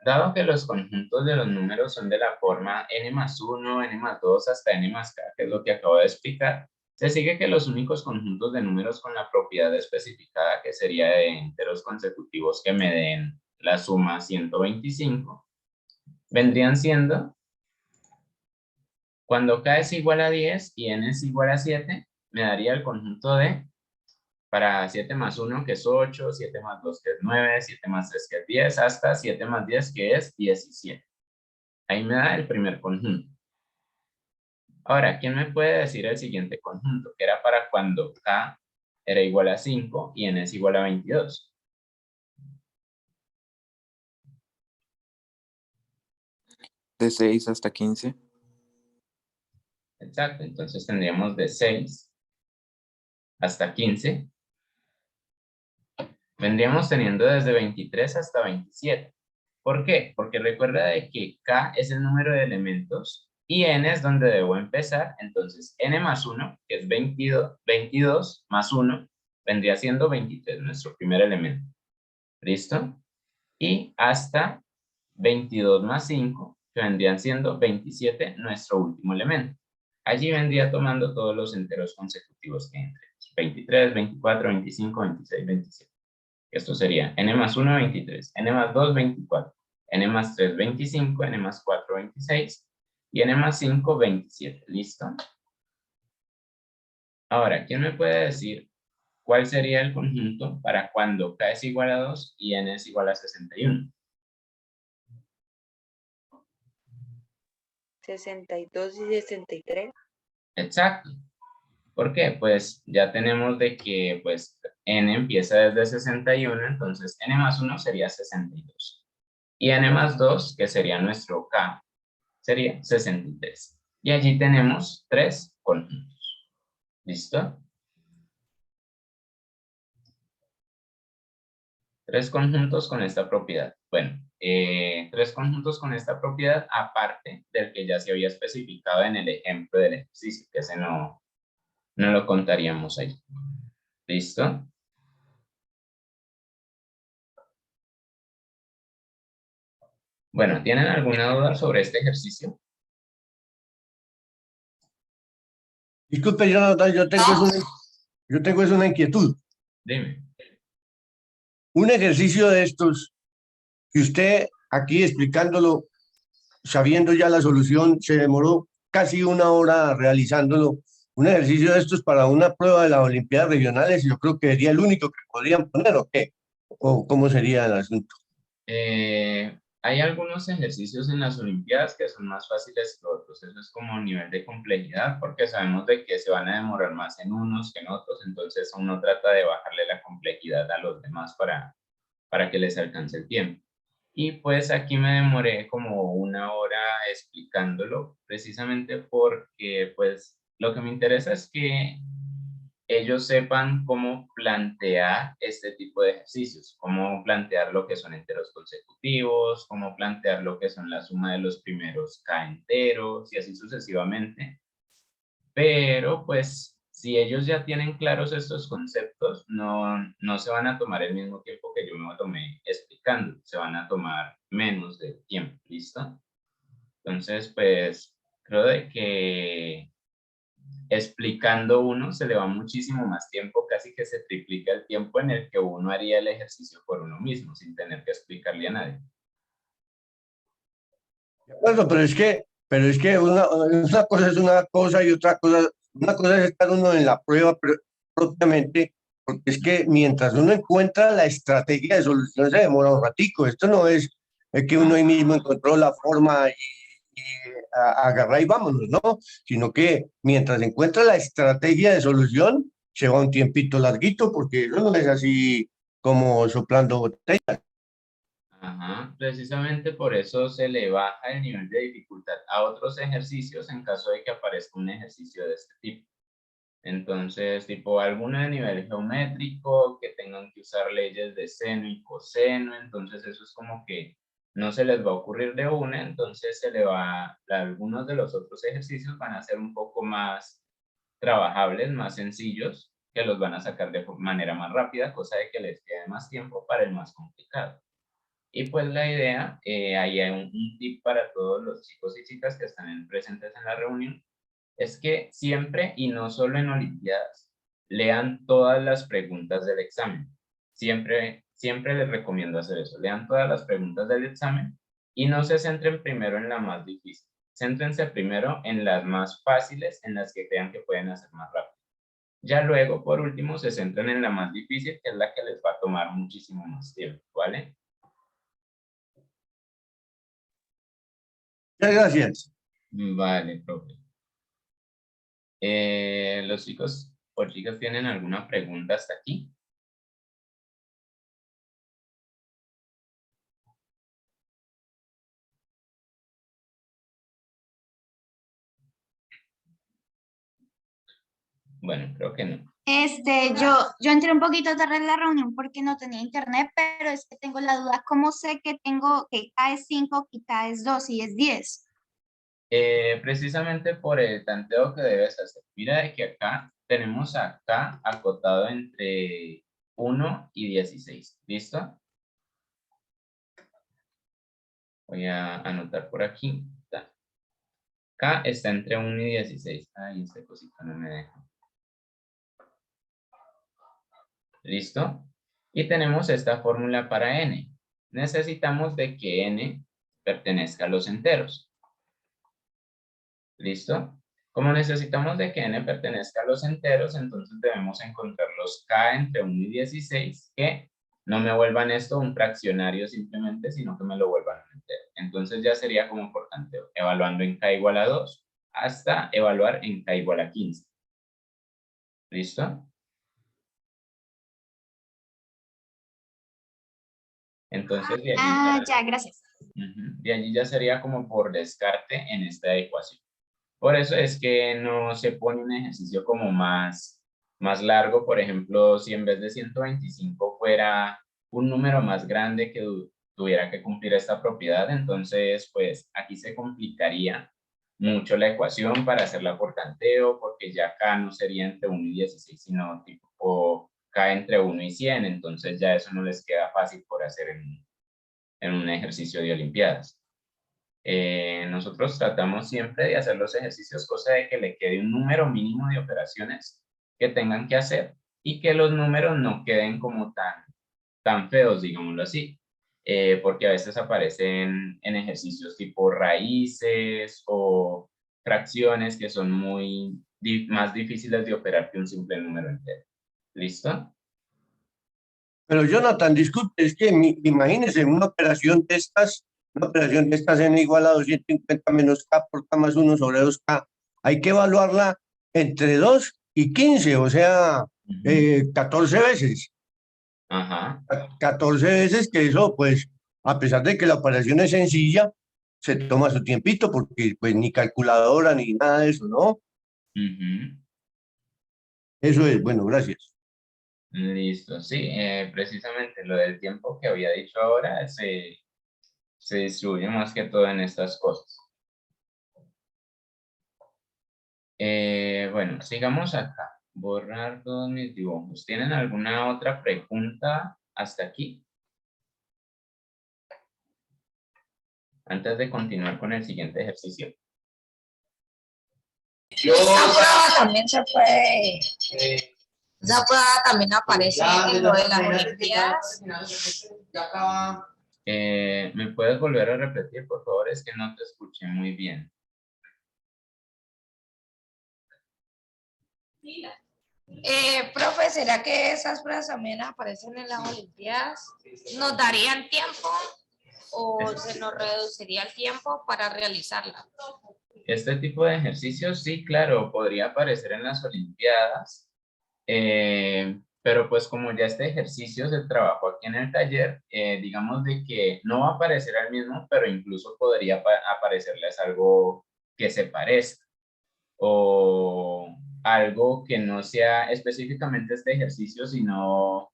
A: dado que los conjuntos de los números son de la forma n más 1, n más 2 hasta n más k, que es lo que acabo de explicar, se sigue que los únicos conjuntos de números con la propiedad especificada, que sería de enteros consecutivos que me den la suma 125, vendrían siendo, cuando k es igual a 10 y n es igual a 7, me daría el conjunto de, para 7 más 1 que es 8, 7 más 2 que es 9, 7 más 3 que es 10, hasta 7 más 10 que es 17. Ahí me da el primer conjunto. Ahora, ¿quién me puede decir el siguiente conjunto? Que era para cuando k era igual a 5 y n es igual a 22.
H: De 6 hasta 15.
A: Exacto, entonces tendríamos de 6 hasta 15. Vendríamos teniendo desde 23 hasta 27. ¿Por qué? Porque recuerda de que k es el número de elementos y n es donde debo empezar. Entonces n más 1, que es 22 más 1, vendría siendo 23, nuestro primer elemento. ¿Listo? Y hasta 22 más 5, que vendrían siendo 27, nuestro último elemento. Allí vendría tomando todos los enteros consecutivos que hay entre ellos. 23, 24, 25, 26, 27. Esto sería n más 1, 23, n más 2, 24, n más 3, 25, n más 4, 26 y n más 5, 27. ¿Listo? Ahora, ¿quién me puede decir cuál sería el conjunto para cuando k es igual a 2 y n es igual a 61?
J: 62 y 63.
A: Exacto. ¿Por qué? Pues ya tenemos de que pues n empieza desde 61, entonces n más 1 sería 62. Y n más 2, que sería nuestro k, sería 63. Y allí tenemos 3 conjuntos. ¿Listo? 3 conjuntos con esta propiedad. Bueno, 3 conjuntos con esta propiedad aparte del que ya se había especificado en el ejemplo del ejercicio, que ese no lo contaríamos ahí. ¿Listo? Bueno, ¿tienen alguna duda sobre este ejercicio?
B: Disculpe, Jonathan, yo tengo es una inquietud.
A: Dime.
B: Un ejercicio de estos, que usted aquí explicándolo, sabiendo ya la solución, se demoró casi una hora realizándolo. Un ejercicio de estos para una prueba de las Olimpiadas Regionales, yo creo que sería el único que podrían poner, ¿o qué? ¿O cómo sería el asunto?
A: Hay algunos ejercicios en las Olimpiadas que son más fáciles que otros. Eso es como nivel de complejidad, porque sabemos de que se van a demorar más en unos que en otros, entonces uno trata de bajarle la complejidad a los demás para que les alcance el tiempo. Y pues aquí me demoré como una hora explicándolo, precisamente porque pues lo que me interesa es que ellos sepan cómo plantear este tipo de ejercicios, cómo plantear lo que son enteros consecutivos, cómo plantear lo que son la suma de los primeros k enteros y así sucesivamente. Pero pues si ellos ya tienen claros estos conceptos, no se van a tomar el mismo tiempo que yo me tomé explicando, se van a tomar menos de tiempo, ¿listo? Entonces pues creo de que explicando uno se le va muchísimo más tiempo, casi que se triplica el tiempo en el que uno haría el ejercicio por uno mismo, sin tener que explicarle a nadie.
B: De acuerdo, pero es que una cosa es una cosa y una cosa es estar uno en la prueba propiamente, porque es que mientras uno encuentra la estrategia de solución se demora un ratico. Esto no es que uno ahí mismo encontró la forma y agarrar y vámonos, ¿no? Sino que mientras encuentra la estrategia de solución, se va un tiempito larguito, porque eso no es así como soplando botella.
A: Ajá, precisamente por eso se le baja el nivel de dificultad a otros ejercicios en caso de que aparezca un ejercicio de este tipo. Entonces, tipo alguno de nivel geométrico, que tengan que usar leyes de seno y coseno, entonces eso es como que no se les va a ocurrir de una, entonces algunos de los otros ejercicios van a ser un poco más trabajables, más sencillos, que los van a sacar de manera más rápida, cosa de que les quede más tiempo para el más complicado. Y pues la idea, ahí hay un tip para todos los chicos y chicas que están presentes en la reunión, es que siempre y no solo en Olimpiadas, lean todas las preguntas del examen. Siempre les recomiendo hacer eso. Lean todas las preguntas del examen y no se centren primero en la más difícil. Céntrense primero en las más fáciles, en las que crean que pueden hacer más rápido. Ya luego, por último, se centran en la más difícil, que es la que les va a tomar muchísimo más tiempo, ¿vale?
B: Muchas gracias.
A: Vale, profe. ¿Los chicos o chicas tienen alguna pregunta hasta aquí? Bueno, creo que no.
K: Yo entré un poquito tarde en la reunión porque no tenía internet, pero es que tengo la duda, ¿cómo sé que K es 5 y K es 2 y es 10?
A: Precisamente por el tanteo que debes hacer. Mira de que acá tenemos acá acotado entre 1 y 16. ¿Listo? Voy a anotar por aquí. Acá está entre 1 y 16. Ay, este cosito no me deja. ¿Listo? Y tenemos esta fórmula para n. Necesitamos de que n pertenezca a los enteros. ¿Listo? Como necesitamos de que n pertenezca a los enteros, entonces debemos encontrar los k entre 1 y 16, que no me vuelvan esto un fraccionario simplemente, sino que me lo vuelvan un entero. Entonces ya sería como por tanteo, evaluando en k igual a 2, hasta evaluar en k igual a 15. ¿Listo? Entonces de allí
K: Ya, gracias.
A: de allí ya sería como por descarte en esta ecuación. Por eso es que no se pone un ejercicio como más largo. Por ejemplo, si en vez de 125 fuera un número más grande que tuviera que cumplir esta propiedad, entonces pues aquí se complicaría mucho la ecuación para hacerla por tanteo, porque ya acá no sería entre 1 y 16, sino tipo K entre 1 y 100, entonces ya eso no les queda fácil por hacer en un ejercicio de Olimpiadas. Nosotros tratamos siempre de hacer los ejercicios, cosa de que le quede un número mínimo de operaciones que tengan que hacer y que los números no queden como tan feos, digámoslo así, porque a veces aparecen en ejercicios tipo raíces o fracciones que son más difíciles de operar que un simple número entero. ¿Listo?
B: Pero Jonathan, disculpe, es que imagínese una operación de estas n igual a 250 menos k por k más 1 sobre 2k. Hay que evaluarla entre 2 y 15, o sea, 14 veces.
A: Ajá.
B: 14 veces que eso, pues, a pesar de que la operación es sencilla, se toma su tiempito porque, pues, ni calculadora ni nada de eso, ¿no? Eso es, bueno, gracias.
A: Listo, sí, precisamente lo del tiempo que había dicho ahora se distribuye más que todo en estas cosas. Bueno, sigamos acá. Borrar todos mis dibujos. ¿Tienen alguna otra pregunta hasta aquí? Antes de continuar con el siguiente ejercicio.
J: Esa prueba también se puede. Esa prueba también aparece en lo de las Olimpiadas.
A: ¿Me puedes volver a repetir, por favor? Es que no te escuché muy bien.
J: Profe, ¿será que esas pruebas también aparecen en las Olimpiadas? ¿Nos darían tiempo o se nos reduciría el tiempo para realizarla?
A: Este tipo de ejercicios, sí, claro, podría aparecer en las Olimpiadas, pero pues como ya este ejercicio se trabajó aquí en el taller, digamos de que no va a aparecer al mismo, pero incluso podría aparecerles algo que se parezca o algo que no sea específicamente este ejercicio, sino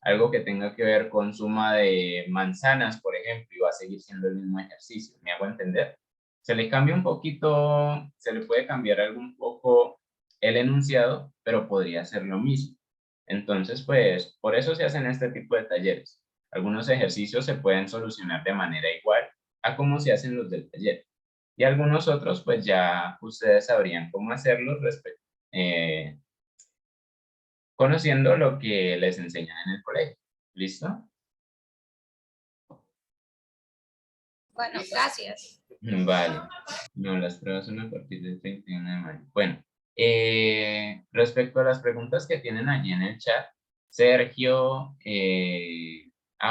A: algo que tenga que ver con suma de manzanas, por ejemplo, y va a seguir siendo el mismo ejercicio. ¿Me hago entender? Se le cambia un poquito, se le puede cambiar algún poco el enunciado, pero podría ser lo mismo. Entonces, pues, por eso se hacen este tipo de talleres. Algunos ejercicios se pueden solucionar de manera igual a cómo se hacen los del taller. Y algunos otros, pues ya ustedes sabrían cómo hacerlos conociendo lo que les enseñan en el colegio. ¿Listo?
J: Bueno, gracias.
A: Vale. No, las pruebas son a partir del 31 de mayo. Bueno, respecto a las preguntas que tienen allí en el chat, Sergio,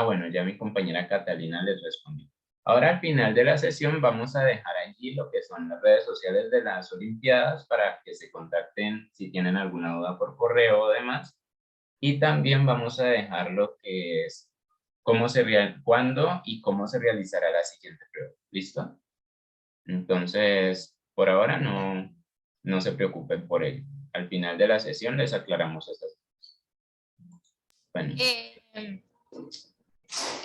A: bueno, ya mi compañera Catalina les respondió. Ahora al final de la sesión vamos a dejar allí lo que son las redes sociales de las Olimpiadas para que se contacten si tienen alguna duda por correo o demás. Y también vamos a dejar lo que es cuándo y cómo se realizará la siguiente prueba. ¿Listo? Entonces, por ahora no se preocupen por ello. Al final de la sesión les aclaramos estas cosas. Bueno,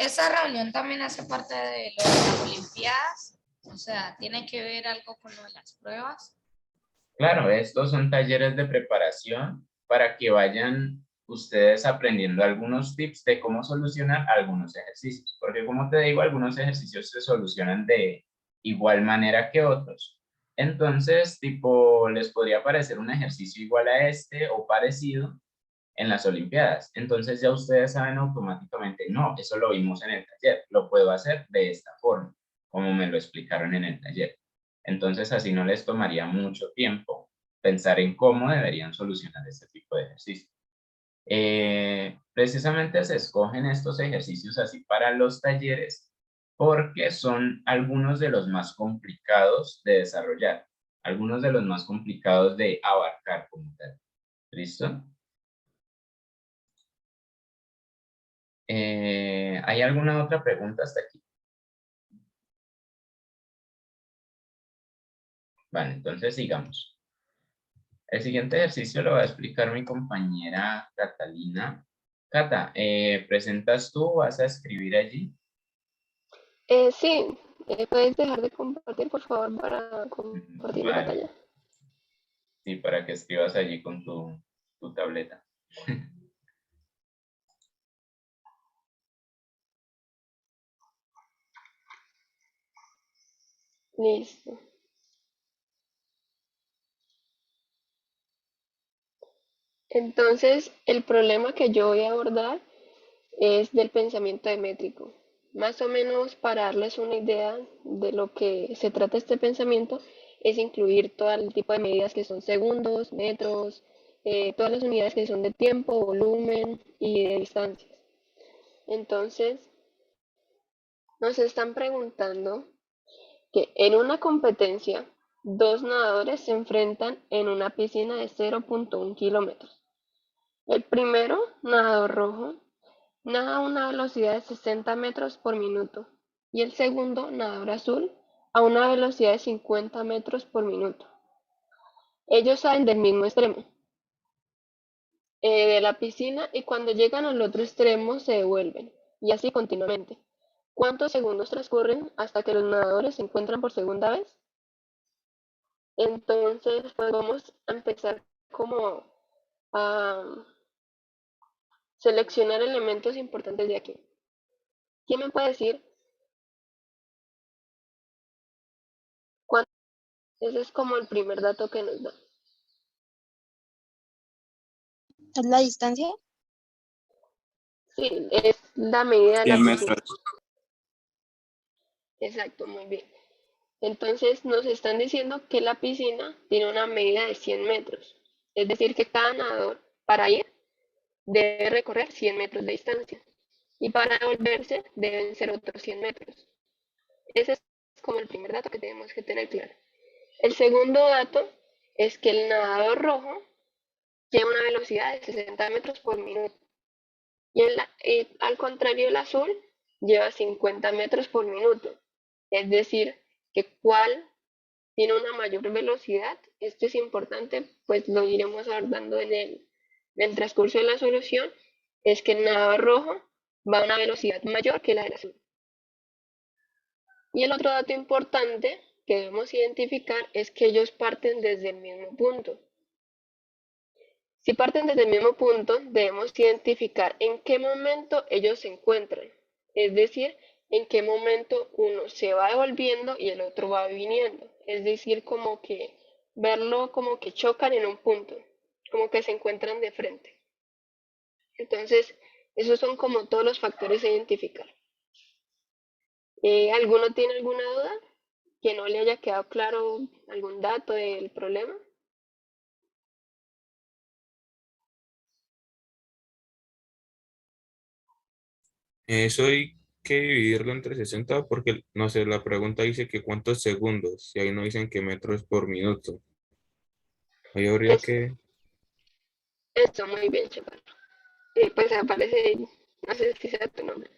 J: ¿Esa reunión también hace parte de lo de las Olimpiadas? O sea, ¿tiene que ver algo con lo de las pruebas?
A: claro, estos son talleres de preparación para que vayan ustedes aprendiendo algunos tips de cómo solucionar algunos ejercicios. Porque como te digo, algunos ejercicios se solucionan de igual manera que otros. Entonces, tipo, les podría parecer un ejercicio igual a este o parecido en las Olimpiadas. Entonces ya ustedes saben automáticamente, no, eso lo vimos en el taller, lo puedo hacer de esta forma, como me lo explicaron en el taller. Entonces así no les tomaría mucho tiempo pensar en cómo deberían solucionar este tipo de ejercicios. Precisamente se escogen estos ejercicios así para los talleres porque son algunos de los más complicados de desarrollar, algunos de los más complicados de abarcar como tal. ¿Listo? ¿Hay alguna otra pregunta hasta aquí? Vale, entonces sigamos. El siguiente ejercicio lo va a explicar mi compañera Catalina. Cata, ¿presentas tú? ¿Vas a escribir allí?
C: Sí, puedes dejar de compartir, por favor, para compartir mi
A: Vale,
C: pantalla.
A: sí, para que escribas allí con tu tableta.
C: Listo. Entonces, el problema que yo voy a abordar es del pensamiento métrico. Más o menos para darles una idea de lo que se trata este pensamiento, es incluir todo el tipo de medidas que son segundos, metros, todas las unidades que son de tiempo, volumen y de distancias. Entonces, nos están preguntando que en una competencia, dos nadadores se enfrentan en una piscina de 0.1 kilómetros. El primero, nadador rojo, nada a una velocidad de 60 metros por minuto y el segundo, nadador azul, a una velocidad de 50 metros por minuto. Ellos salen del mismo extremo de la piscina y cuando llegan al otro extremo se devuelven y así continuamente. ¿Cuántos segundos transcurren hasta que los nadadores se encuentran por segunda vez? Entonces, pues vamos a empezar como a seleccionar elementos importantes de aquí. ¿Quién me puede decir cuánto? Ese es como el primer dato que nos da.
I: ¿Es la distancia?
C: Sí, es la medida de la
A: 100
C: piscina.
A: metros.
C: Exacto, muy bien. Entonces nos están diciendo que la piscina tiene una medida de 100 metros. Es decir, que cada nadador para ir debe recorrer 100 metros de distancia. Y para devolverse deben ser otros 100 metros. Ese es como el primer dato que tenemos que tener claro. El segundo dato es que el nadador rojo lleva una velocidad de 60 metros por minuto. Y al contrario, el azul lleva 50 metros por minuto. Es decir, que cuál tiene una mayor velocidad. Esto es importante, pues lo iremos abordando en el transcurso de la solución. Es que el nadador rojo va a una velocidad mayor que la del azul. Y el otro dato importante que debemos identificar es que ellos parten desde el mismo punto. Si parten desde el mismo punto, debemos identificar en qué momento ellos se encuentran. Es decir, en qué momento uno se va devolviendo y el otro va viniendo. Es decir, como que verlo como que chocan en un punto, como que se encuentran de frente. Entonces, esos son como todos los factores a identificar. ¿Alguno tiene alguna duda? ¿Que no le haya quedado claro algún dato del problema?
H: Eso hay que dividirlo entre 60 porque, no sé, la pregunta dice que cuántos segundos y ahí no dicen que metros por minuto. Ahí habría
C: Es,
H: que...
C: esto, muy bien, Chaparro. Pues aparece, no sé si sea tu nombre.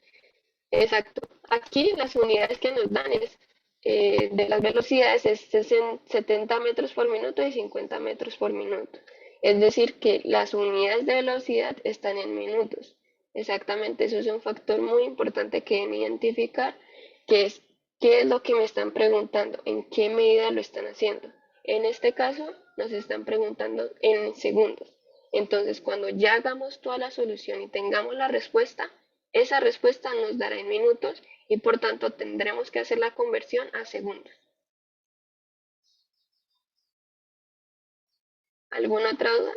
C: Exacto. Aquí las unidades que nos dan es de las velocidades es 70 metros por minuto y 50 metros por minuto. Es decir, que las unidades de velocidad están en minutos. Exactamente, eso es un factor muy importante que deben identificar, que es qué es lo que me están preguntando, en qué medida lo están haciendo. En este caso, nos están preguntando en segundos. Entonces, cuando ya hagamos toda la solución y tengamos la respuesta, esa respuesta nos dará en minutos y por tanto tendremos que hacer la conversión a segundos. ¿Alguna otra duda?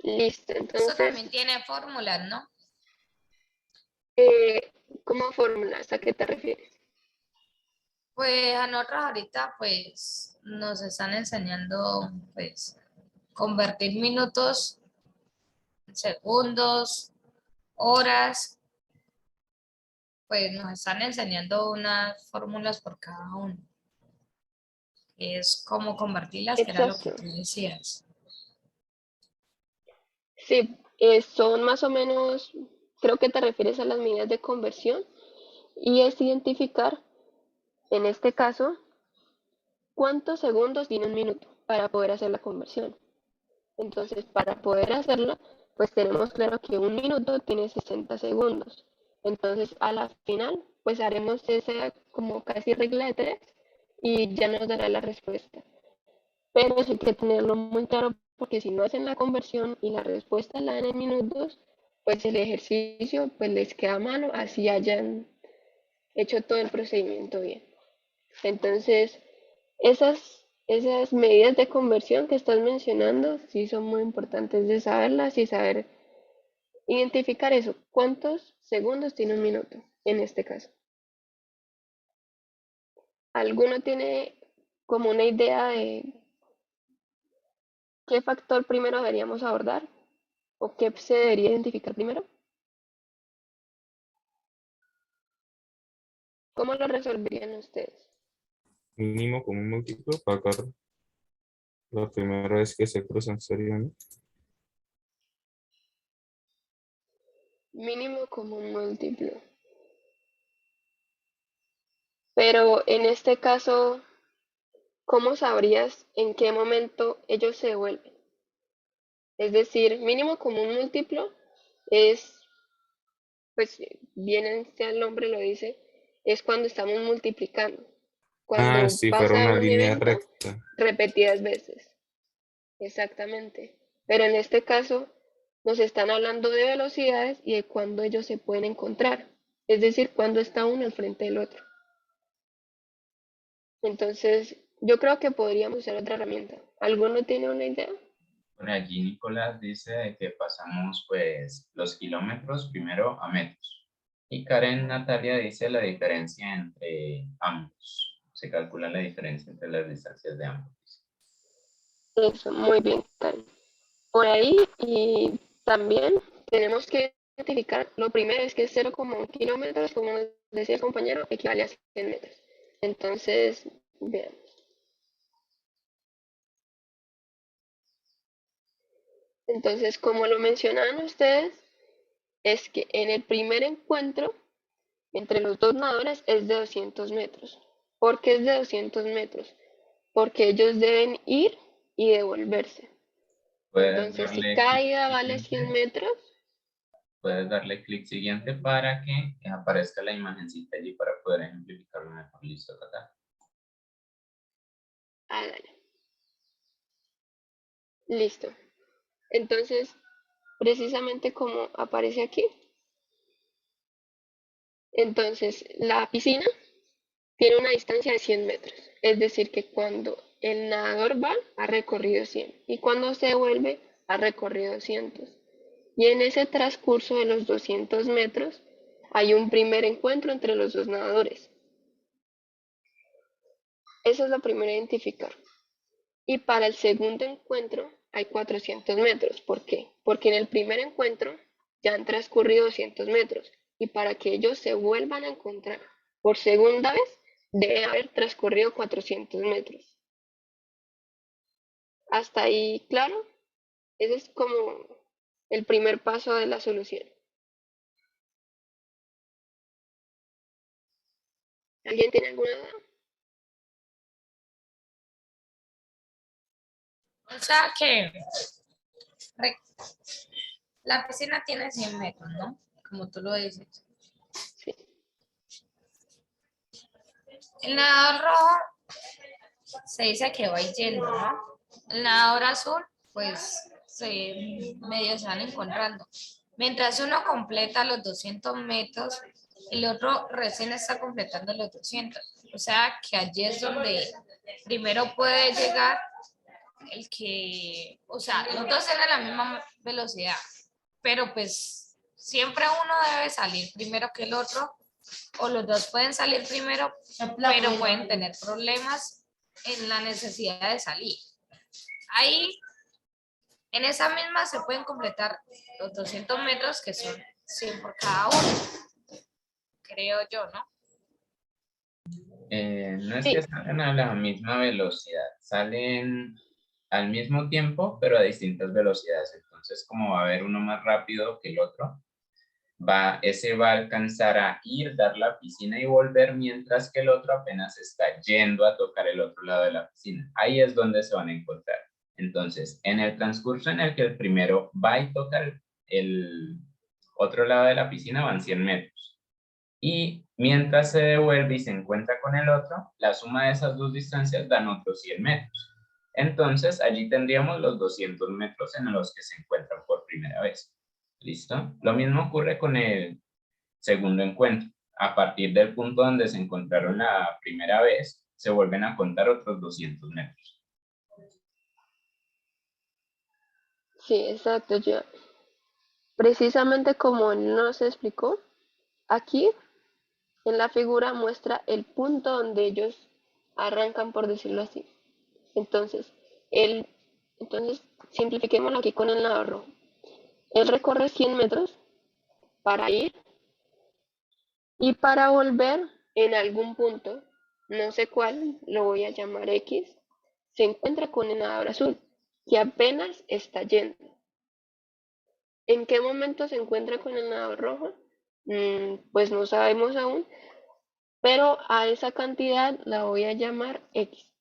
C: Listo,
J: Eso
C: entonces,
J: también tiene fórmulas, ¿no?
C: ¿cómo fórmulas? ¿A qué te refieres?
J: Pues a nosotros ahorita pues nos están enseñando pues convertir minutos, en segundos, horas, pues nos están enseñando unas fórmulas por cada uno. Es como convertirlas, que era lo que
C: Exacto.
J: tú decías.
C: Sí, son más o menos, creo que te refieres a las medidas de conversión y es identificar, en este caso, cuántos segundos tiene un minuto para poder hacer la conversión. Entonces, para poder hacerlo, pues tenemos claro que un minuto tiene 60 segundos. Entonces, a la final, pues haremos esa como casi regla de tres y ya nos dará la respuesta. Pero eso hay que tenerlo muy claro porque si no hacen la conversión y la respuesta la dan en minutos, pues el ejercicio pues les queda malo, así hayan hecho todo el procedimiento bien. Entonces, esas medidas de conversión que estás mencionando sí son muy importantes de saberlas y saber identificar eso. ¿Cuántos segundos tiene un minuto en este caso? ¿Alguno tiene como una idea de qué factor primero deberíamos abordar o qué se debería identificar primero? ¿Cómo lo resolverían ustedes?
H: Mínimo como un múltiplo para acá. La primera vez que se cruzan sería, ¿no?
C: Mínimo común múltiplo. Pero en este caso, ¿cómo sabrías en qué momento ellos se devuelven? Es decir, mínimo común múltiplo es, pues bien sea el nombre lo dice, es cuando estamos multiplicando,
H: Ah,
C: cuando
H: si fuera
C: pasa
H: una
C: un
H: línea
C: evento
H: recta.
C: repetidas veces. Exactamente. Pero en este caso nos están hablando de velocidades y de cuándo ellos se pueden encontrar. Es decir, cuándo está uno al frente del otro. Entonces, Yo creo que podríamos usar otra herramienta. ¿Alguno tiene una idea?
A: Por allí Nicolás dice de que pasamos pues los kilómetros primero a metros. Y Karen Natalia dice la diferencia entre ambos. Se calcula la diferencia entre las distancias de ambos.
C: Eso, muy bien, Karen. Por ahí, y también tenemos que identificar, lo primero es que 0,1 kilómetros, como nos decía el compañero, equivale a 100 metros. Entonces, veamos. Entonces, como lo mencionaban ustedes, es que en el primer encuentro entre los dos nadadores es de 200 metros. ¿Por qué es de 200 metros? Porque ellos deben ir y devolverse.
A: Puedes
C: Entonces, si
A: darle
C: cada
A: clic
C: ida vale 100
A: siguiente,
C: metros,
A: puedes darle clic siguiente para que aparezca la imagencita allí para poder ejemplificarlo mejor. Listo, Tata.
C: hágale. Listo. Entonces, precisamente como aparece aquí, entonces la piscina tiene una distancia de 100 metros. Es decir, que cuando el nadador va, ha recorrido 100. Y cuando se devuelve, ha recorrido 200. Y en ese transcurso de los 200 metros, hay un primer encuentro entre los dos nadadores. Eso es lo primero a identificar. Y para el segundo encuentro hay 400 metros. ¿Por qué? Porque en el primer encuentro ya han transcurrido 200 metros. Y para que ellos se vuelvan a encontrar por segunda vez, debe haber transcurrido 400 metros. Hasta ahí, claro. Ese es como el primer paso de la solución. ¿Alguien tiene alguna duda?
J: O sea que la piscina tiene 100 metros, ¿no? Como tú lo dices.
C: Sí.
J: El nadador rojo se dice que va yendo, ¿no? El nadador azul, pues medio se van encontrando. Mientras uno completa los 200 metros, el otro recién está completando los 200. O sea que allí es donde primero puede llegar el que, o sea, los dos tienen la misma velocidad, pero pues siempre uno debe salir primero que el otro, o los dos pueden salir primero, pero pueden tener problemas en la necesidad de salir. Ahí, en esa misma se pueden completar los 200 metros, que son 100 por cada uno, creo yo, ¿no?
A: No es
C: Sí.
A: que salgan a la misma velocidad, salen al mismo tiempo, pero a distintas velocidades. Entonces, como va a haber uno más rápido que el otro, ese va a alcanzar a ir, dar la piscina y volver, mientras que el otro apenas está yendo a tocar el otro lado de la piscina. Ahí es donde se van a encontrar. Entonces, en el transcurso en el que el primero va y toca el otro lado de la piscina, van 100 metros. Y mientras se devuelve y se encuentra con el otro, la suma de esas dos distancias dan otros 100 metros. Entonces, allí tendríamos los 200 metros en los que se encuentran por primera vez. ¿Listo? Lo mismo ocurre con el segundo encuentro. A partir del punto donde se encontraron la primera vez, se vuelven a contar otros 200 metros.
C: Sí, exacto. Yo, precisamente como nos explicó, aquí en la figura muestra el punto donde ellos arrancan, por decirlo así. Entonces, entonces simplifiquémoslo aquí con el nadador rojo. Él recorre 100 metros para ir y para volver en algún punto, no sé cuál, lo voy a llamar X, se encuentra con el nadador azul, que apenas está yendo. ¿En qué momento se encuentra con el nadador rojo? Pues no sabemos aún, pero a esa cantidad la voy a llamar X.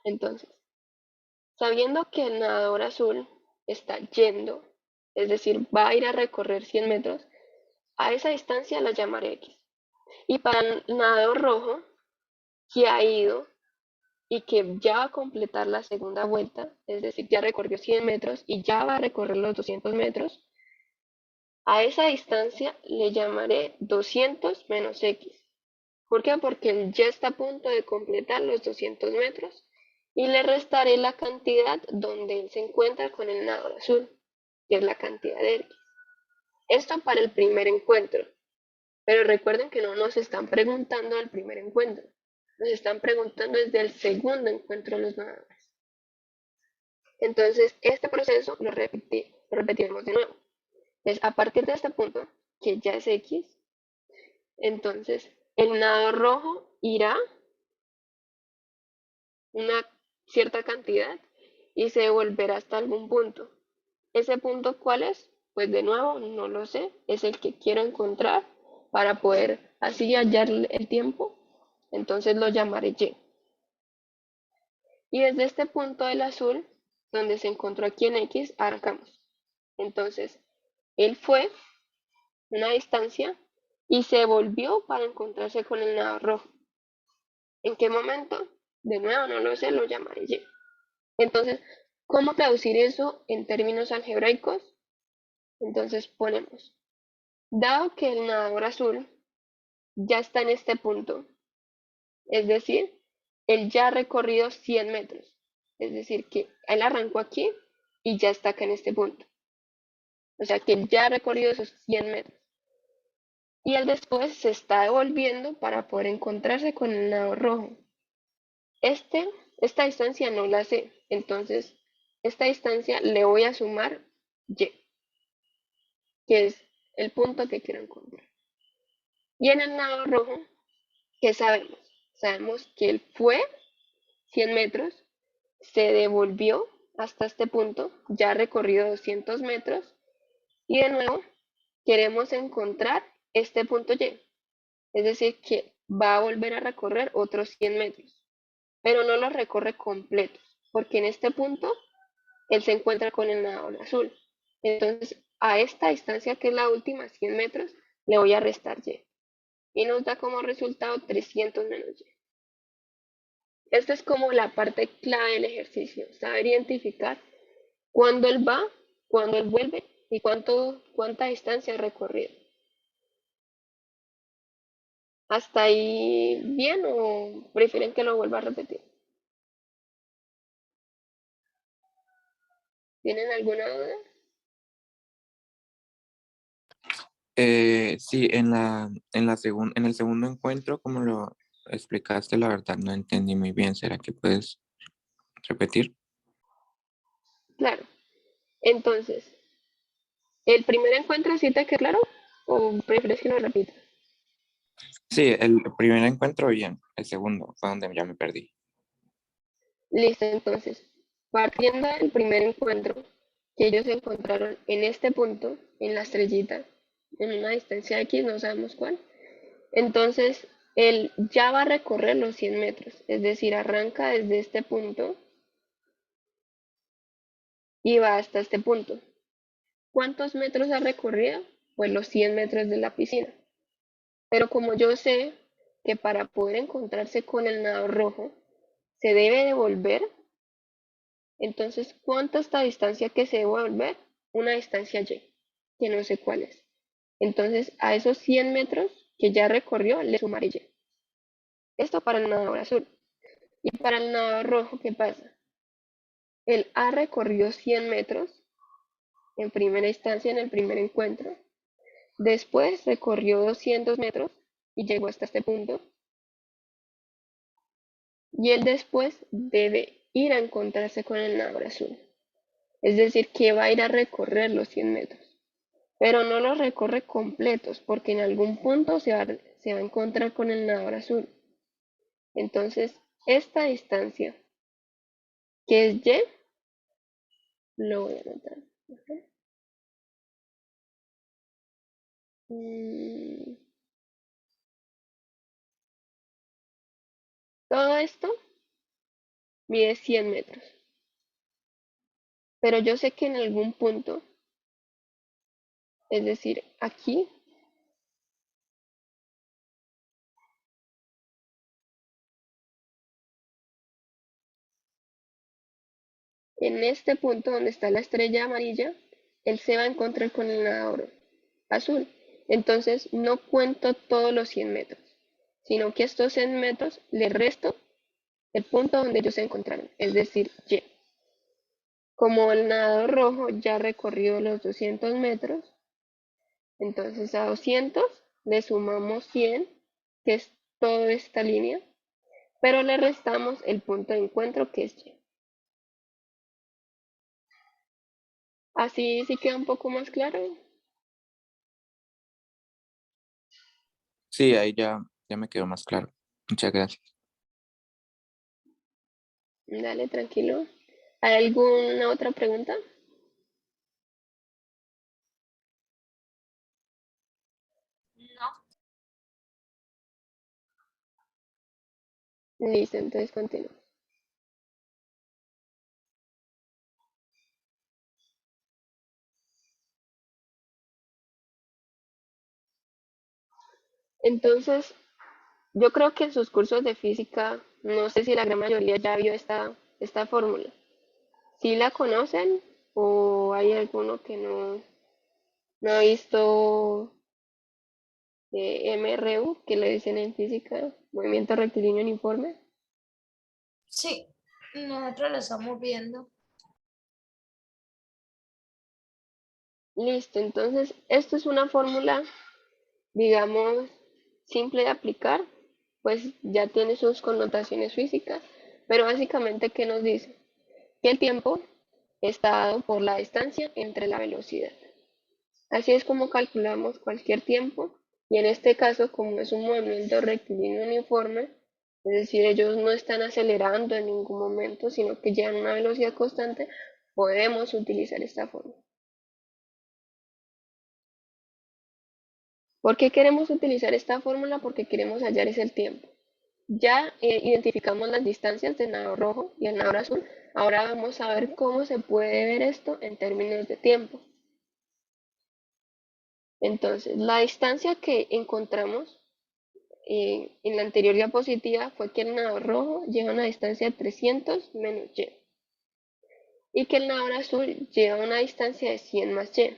C: Entonces, sabiendo que el nadador azul está yendo, es decir, va a ir a recorrer 100 metros, a esa distancia la llamaré X. Y para el nadador rojo, que ha ido y que ya va a completar la segunda vuelta, es decir, ya recorrió 100 metros y ya va a recorrer los 200 metros, a esa distancia le llamaré 200 menos X. ¿Por qué? Porque él ya está a punto de completar los 200 metros y le restaré la cantidad donde él se encuentra con el nadador azul, que es la cantidad de X. Esto para el primer encuentro. Pero recuerden que no nos están preguntando del primer encuentro. Nos están preguntando desde el segundo encuentro de los nadadores. Entonces, este proceso lo repetiremos de nuevo. Entonces, a partir de este punto, que ya es X, entonces el nadador rojo irá una cierta cantidad y se devolverá hasta algún punto. ¿Ese punto cuál es? Pues de nuevo, no lo sé. Es el que quiero encontrar para poder así hallar el tiempo. Entonces lo llamaré Y. Y desde este punto del azul, donde se encontró aquí en X, arrancamos. Entonces, él fue una distancia y se volvió para encontrarse con el nadador rojo. ¿En qué momento? De nuevo, no lo sé, lo llamaré Y. Entonces, ¿cómo traducir eso en términos algebraicos? Entonces ponemos, dado que el nadador azul ya está en este punto, es decir, él ya ha recorrido 100 metros, es decir, que él arrancó aquí y ya está acá en este punto. O sea, que él ya ha recorrido esos 100 metros. Y él después se está devolviendo para poder encontrarse con el nadador rojo. Esta distancia no la sé, entonces esta distancia le voy a sumar Y, que es el punto que quiero encontrar. Y en el nadador rojo, ¿qué sabemos? Sabemos que él fue 100 metros, se devolvió hasta este punto, ya ha recorrido 200 metros y de nuevo queremos encontrar este punto Y. Es decir, que va a volver a recorrer otros 100 metros, pero no los recorre completos, porque en este punto él se encuentra con el nadador azul. Entonces, a esta distancia, que es la última, 100 metros, le voy a restar Y. Y nos da como resultado 300 menos Y. Esta es como la parte clave del ejercicio, saber identificar cuándo él va, cuándo él vuelve y cuánta distancia ha recorrido. ¿Hasta ahí bien o prefieren que lo vuelva a repetir? ¿Tienen alguna duda?
L: Sí, en el segundo encuentro, como lo explicaste, la verdad no entendí muy bien. ¿Será que puedes repetir?
C: Claro. Entonces, ¿el primer encuentro sí te quedó claro o prefieres que lo repita?
L: Sí, el primer encuentro bien, el segundo fue donde ya me perdí.
C: Listo, entonces, partiendo del primer encuentro que ellos se encontraron en este punto, en la estrellita, en una distancia X, no sabemos cuál, entonces él ya va a recorrer los 100 metros, es decir, arranca desde este punto y va hasta este punto. ¿Cuántos metros ha recorrido? Pues los 100 metros de la piscina. Pero como yo sé que para poder encontrarse con el nadador rojo se debe devolver, entonces, ¿cuánta es esta distancia que se debe devolver? Una distancia Y, que no sé cuál es. Entonces, a esos 100 metros que ya recorrió, le sumaré Y. Esto para el nadador azul. Y para el nadador rojo, ¿qué pasa? Él ha recorrido 100 metros en primera instancia en el primer encuentro. Después recorrió 200 metros y llegó hasta este punto. Y él después debe ir a encontrarse con el nadador azul. Es decir, que va a ir a recorrer los 100 metros. Pero no los recorre completos porque en algún punto se va a encontrar con el nadador azul. Entonces, esta distancia, que es Y, lo voy a anotar. Todo esto mide 100 metros. Pero yo sé que en algún punto, es decir, aquí, en este punto donde está la estrella amarilla, él se va a encontrar con el nadador azul. Entonces, no cuento todos los 100 metros. sino que a estos 100 metros le resto el punto donde ellos se encontraron, es decir, Y. Como el nadador rojo ya recorrió los 200 metros, entonces a 200 le sumamos 100, que es toda esta línea, pero le restamos el punto de encuentro que es Y. Así sí queda un poco más claro.
L: Sí, ahí ya me quedó más claro. Muchas gracias.
C: Dale, tranquilo. ¿Hay alguna otra pregunta?
J: No.
C: Listo, entonces continúo. Entonces, yo creo que en sus cursos de física, no sé si la gran mayoría ya vio esta fórmula. ¿Sí la conocen o hay alguno que no ha visto MRU, que le dicen en física, movimiento rectilíneo uniforme?
J: Sí, nosotros lo estamos viendo.
C: Listo, entonces esto es una fórmula, digamos, simple de aplicar, pues ya tiene sus connotaciones físicas, pero básicamente, ¿qué nos dice? Que el tiempo está dado por la distancia entre la velocidad. Así es como calculamos cualquier tiempo, y en este caso, como es un movimiento rectilíneo uniforme, es decir, ellos no están acelerando en ningún momento, sino que llevan una velocidad constante, podemos utilizar esta fórmula. ¿Por qué queremos utilizar esta fórmula? Porque queremos hallar ese el tiempo. Ya identificamos las distancias del nadador rojo y el nadador azul. Ahora vamos a ver cómo se puede ver esto en términos de tiempo. Entonces, la distancia que encontramos en la anterior diapositiva fue que el nadador rojo lleva una distancia de 300 menos Y y que el nadador azul lleva una distancia de 100 más Y.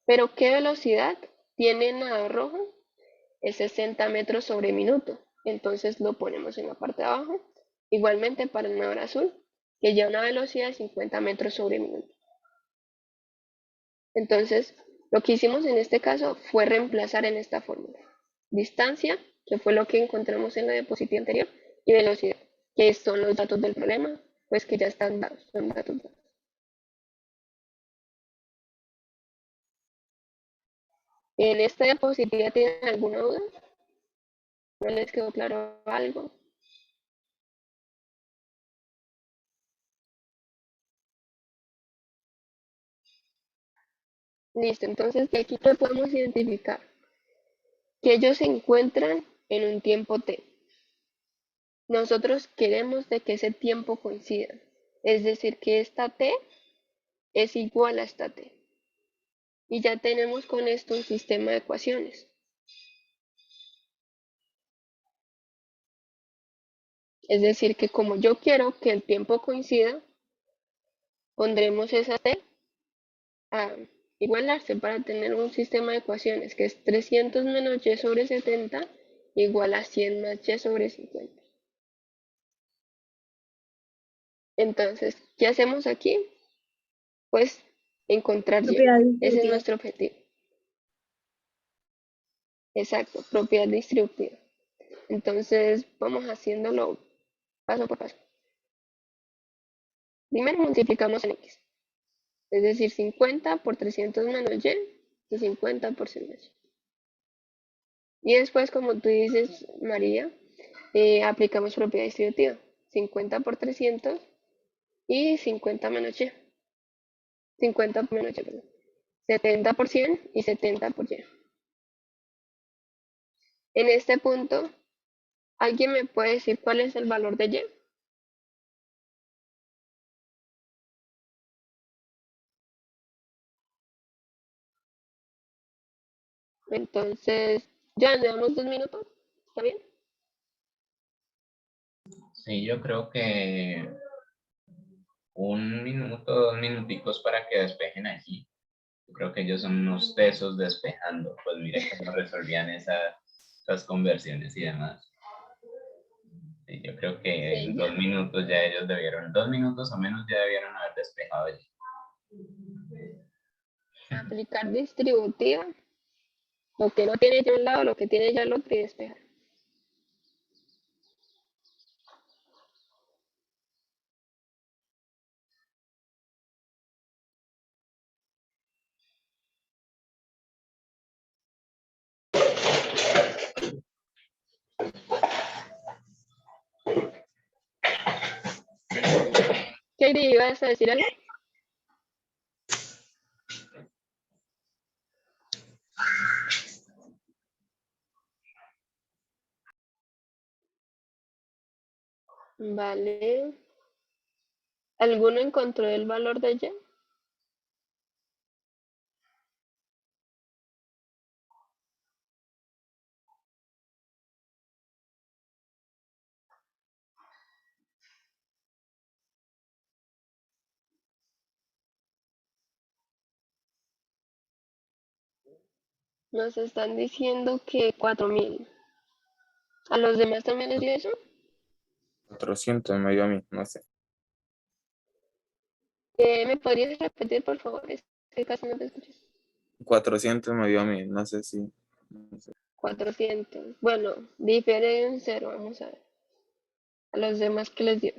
C: Pero ¿qué velocidad tiene el nadador rojo? Es 60 metros sobre minuto. Entonces lo ponemos en la parte de abajo. Igualmente para el nadador azul, que lleva una velocidad de 50 metros sobre minuto. Entonces, lo que hicimos en este caso fue reemplazar en esta fórmula distancia, que fue lo que encontramos en la diapositiva anterior, y velocidad, que son los datos del problema, pues que ya están dados, son datos dados. En esta diapositiva, ¿tienen alguna duda? ¿No les quedó claro algo? Listo, entonces de aquí que podemos identificar que ellos se encuentran en un tiempo t. Nosotros queremos de que ese tiempo coincida, es decir, que esta t es igual a esta t. Y ya tenemos con esto un sistema de ecuaciones. Es decir, que como yo quiero que el tiempo coincida, pondremos esa t a igualarse para tener un sistema de ecuaciones que es 300 menos y sobre 70 igual a 100 más y sobre 50. Entonces, ¿qué hacemos aquí? Pues encontrar y.
I: Propiedad
C: Ese es
I: distributiva.
C: nuestro objetivo. Exacto, propiedad distributiva. Entonces, vamos haciéndolo paso por paso. Primero multiplicamos en x, es decir, 50 por 300 menos y 50 por 100 más y. Y después, como tú dices, María, aplicamos propiedad distributiva. 50 por 300 y 50 menos y. 50 menos y, perdón. 70 por 100 y 70 por y. En este punto, ¿alguien me puede decir cuál es el valor de y? Entonces, ya le damos 2 minutos. ¿Está bien?
A: Sí, yo creo que 1 minuto, 2 minuticos para que despejen allí. Yo creo que ellos son unos tesos despejando. Pues mire cómo resolvían las conversiones y demás. Sí, yo creo que en
C: Sí,
A: 2 minutos ya ellos debieron, 2 minutos o menos ya debieron haber despejado ya.
C: aplicar distributiva. Lo que no tiene ya un lado, lo que tiene ya el otro y despejar. ¿Qué ibas a decir algo? Vale. ¿Alguno encontró el valor de Y? Nos están diciendo que 4000. ¿A los demás también les dio eso?
H: 400 me dio a mí, no sé.
C: ¿Me podrías repetir, por favor? Es que casi no te escuché.
H: 400 me dio a mí, no sé si. No sé.
C: 400. Bueno, difiere un 0, vamos a ver. A los demás, ¿qué les dio?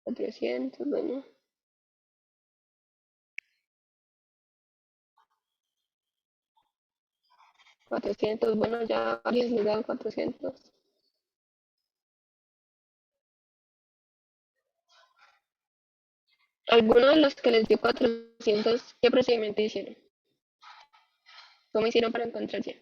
C: 400, bueno. 400, bueno, ya varios les dan 400. Algunos de los que les dio 400, ¿qué procedimiento hicieron? ¿Cómo hicieron para encontrar Y?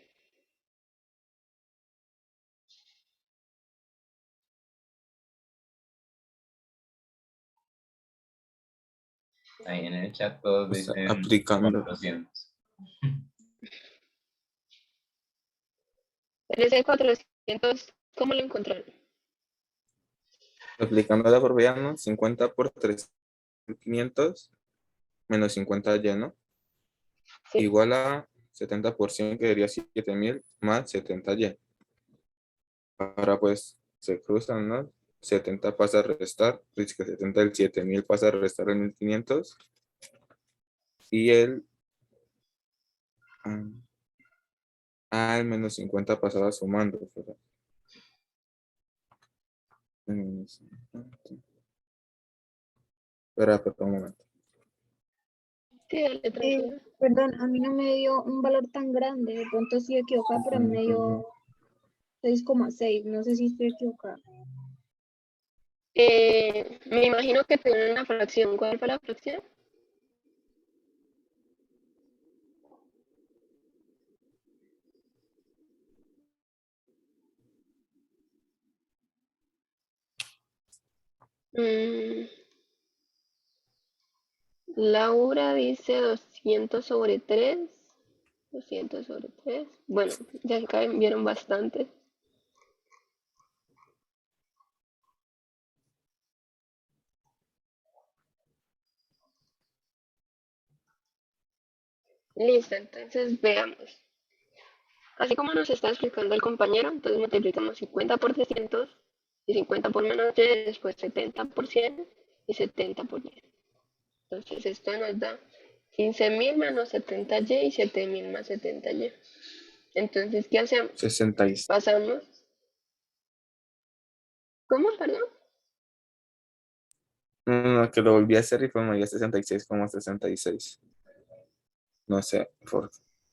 A: Ahí en el chat todos
H: O sea,
A: dicen
H: aplicando.
A: 400.
C: En ese 400, ¿cómo lo encontraron?
H: Aplicando la propiedad, ¿no? 50 por 3.500 menos 50 Y, ¿no?
C: Sí.
H: Igual a 70%, que sería 7.000 más 70Y. Ahora pues se cruzan, ¿no? 70 pasa a restar, pues que 70 del 7.000 pasa a restar el 1.500. Y el al menos 50 pasaba sumando, ¿verdad? Menos 50. Espera un momento.
C: Sí, dale, tranquilo.
I: Perdón, a mí no me dio un valor tan grande, de pronto estoy equivocada, pero a mí me dio 6,6, no sé si estoy equivocada.
C: Me imagino que tienen una fracción. ¿Cuál fue la fracción? Mm, Laura dice 200 sobre 3. 200 sobre 3. Bueno, ya vieron bastante. Listo, entonces veamos. Así como nos está explicando el compañero, entonces multiplicamos 50 por 300 y 50 por menos y, después 70 por 100 y 70 por 10. Entonces esto nos da 15.000 menos 70y y 7.000 más 70y. Entonces, ¿qué hacemos?
H: 66.
C: Pasamos. ¿Cómo? Perdón.
H: No, que lo volví a hacer y fue me dio 66,66. No sé.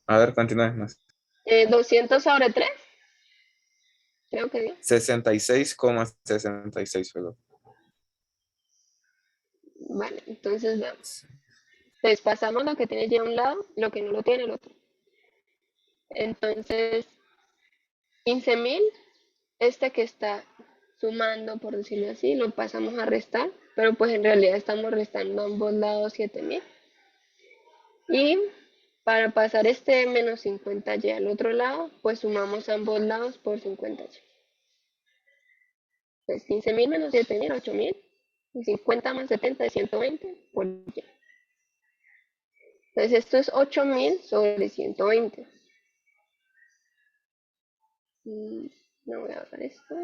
H: A ver, continúa más.
C: 200 sobre 3. Creo que dio.
H: 66,66, perdón.
C: Vale, entonces veamos. Entonces pasamos lo que tiene ya un lado, lo que no lo tiene el otro. Entonces, 15.000, este que está sumando, por decirlo así, lo pasamos a restar, pero pues en realidad estamos restando a ambos lados 7.000. Y para pasar este menos 50y al otro lado, pues sumamos ambos lados por 50y. Entonces 15.000 menos 7.000, 8.000. Y 50 más 70 es 120 por y. Entonces esto es 8000 sobre 120. No voy a borrar esto.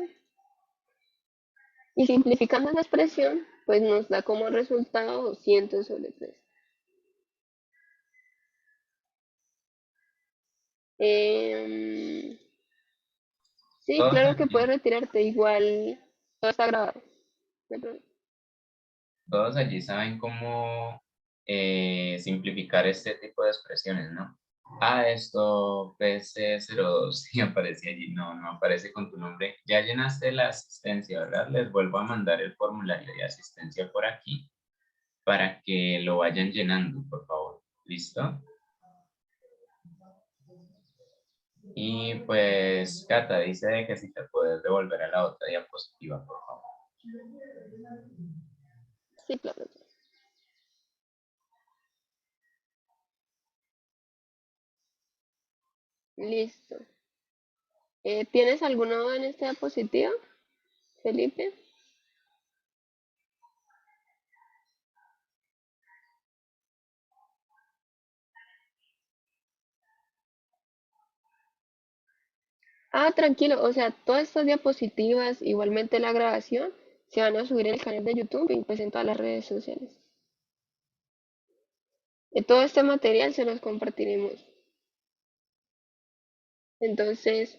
C: Y simplificando la expresión, pues nos da como resultado 200 sobre 3. Sí,
A: Todos
C: claro que puedes
A: allí,
C: retirarte, igual todo está grabado. No hay problema.
A: todos allí saben cómo simplificar este tipo de expresiones, ¿no? Esto PC02 y aparece allí, no aparece con tu nombre. Ya llenaste la asistencia, ¿verdad? Les vuelvo a mandar el formulario de asistencia por aquí para que lo vayan llenando, por favor. ¿Listo? Y pues, Cata dice que si te puedes devolver a la otra diapositiva, por favor.
C: Sí, claro. Listo. ¿Tienes alguna duda en esta diapositiva, Felipe? Tranquilo, o sea, todas estas diapositivas, igualmente la grabación, se van a subir en el canal de YouTube y pues en todas las redes sociales. Todo este material se los compartiremos. Entonces,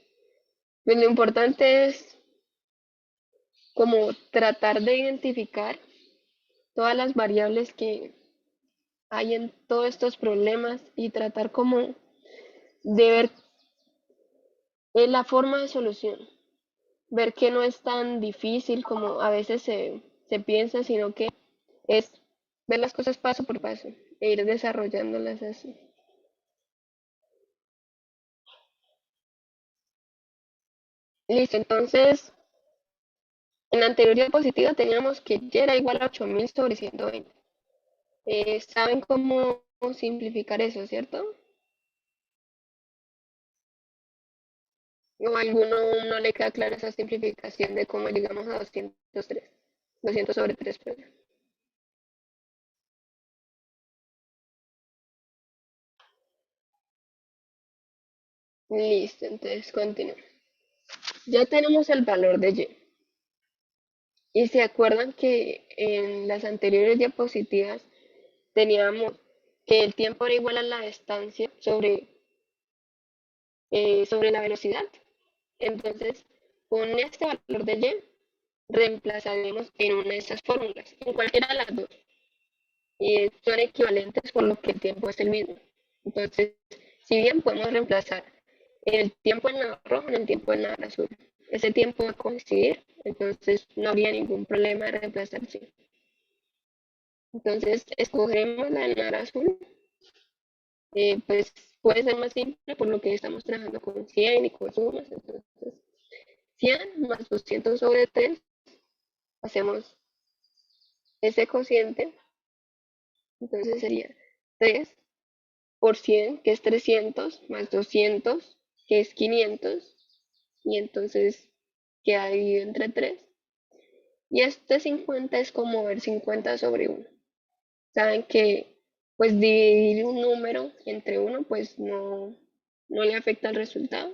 C: pues lo importante es como tratar de identificar todas las variables que hay en todos estos problemas y tratar como de ver la forma de solución. Ver que no es tan difícil como a veces se piensa, sino que es ver las cosas paso por paso e ir desarrollándolas así. Listo, entonces en la anterior diapositiva teníamos que y era igual a 8000 sobre 120. ¿Saben cómo simplificar eso, cierto? ¿O a alguno no le queda clara esa simplificación de cómo llegamos a 200 sobre 3, perdón? Listo, entonces continuamos. Ya tenemos el valor de y. Y se acuerdan que en las anteriores diapositivas teníamos que el tiempo era igual a la distancia sobre la velocidad. Entonces, con este valor de y, reemplazaremos en una de estas fórmulas, en cualquiera de las dos. Y son equivalentes por lo que el tiempo es el mismo. Entonces, si bien podemos reemplazar el tiempo en nado rojo en el tiempo en nado azul, ese tiempo va a coincidir, entonces no habría ningún problema de reemplazar. Sí. Entonces, escogeremos la de nado azul. Pues puede ser más simple por lo que estamos trabajando con 100 y con sumas. Entonces, 100 más 200 sobre 3, hacemos ese cociente. Entonces sería 3 por 100, que es 300, más 200, que es 500, y entonces queda dividido entre 3. Y este 50 es como ver 50 sobre 1. Saben que pues dividir un número entre 1 pues no le afecta al resultado,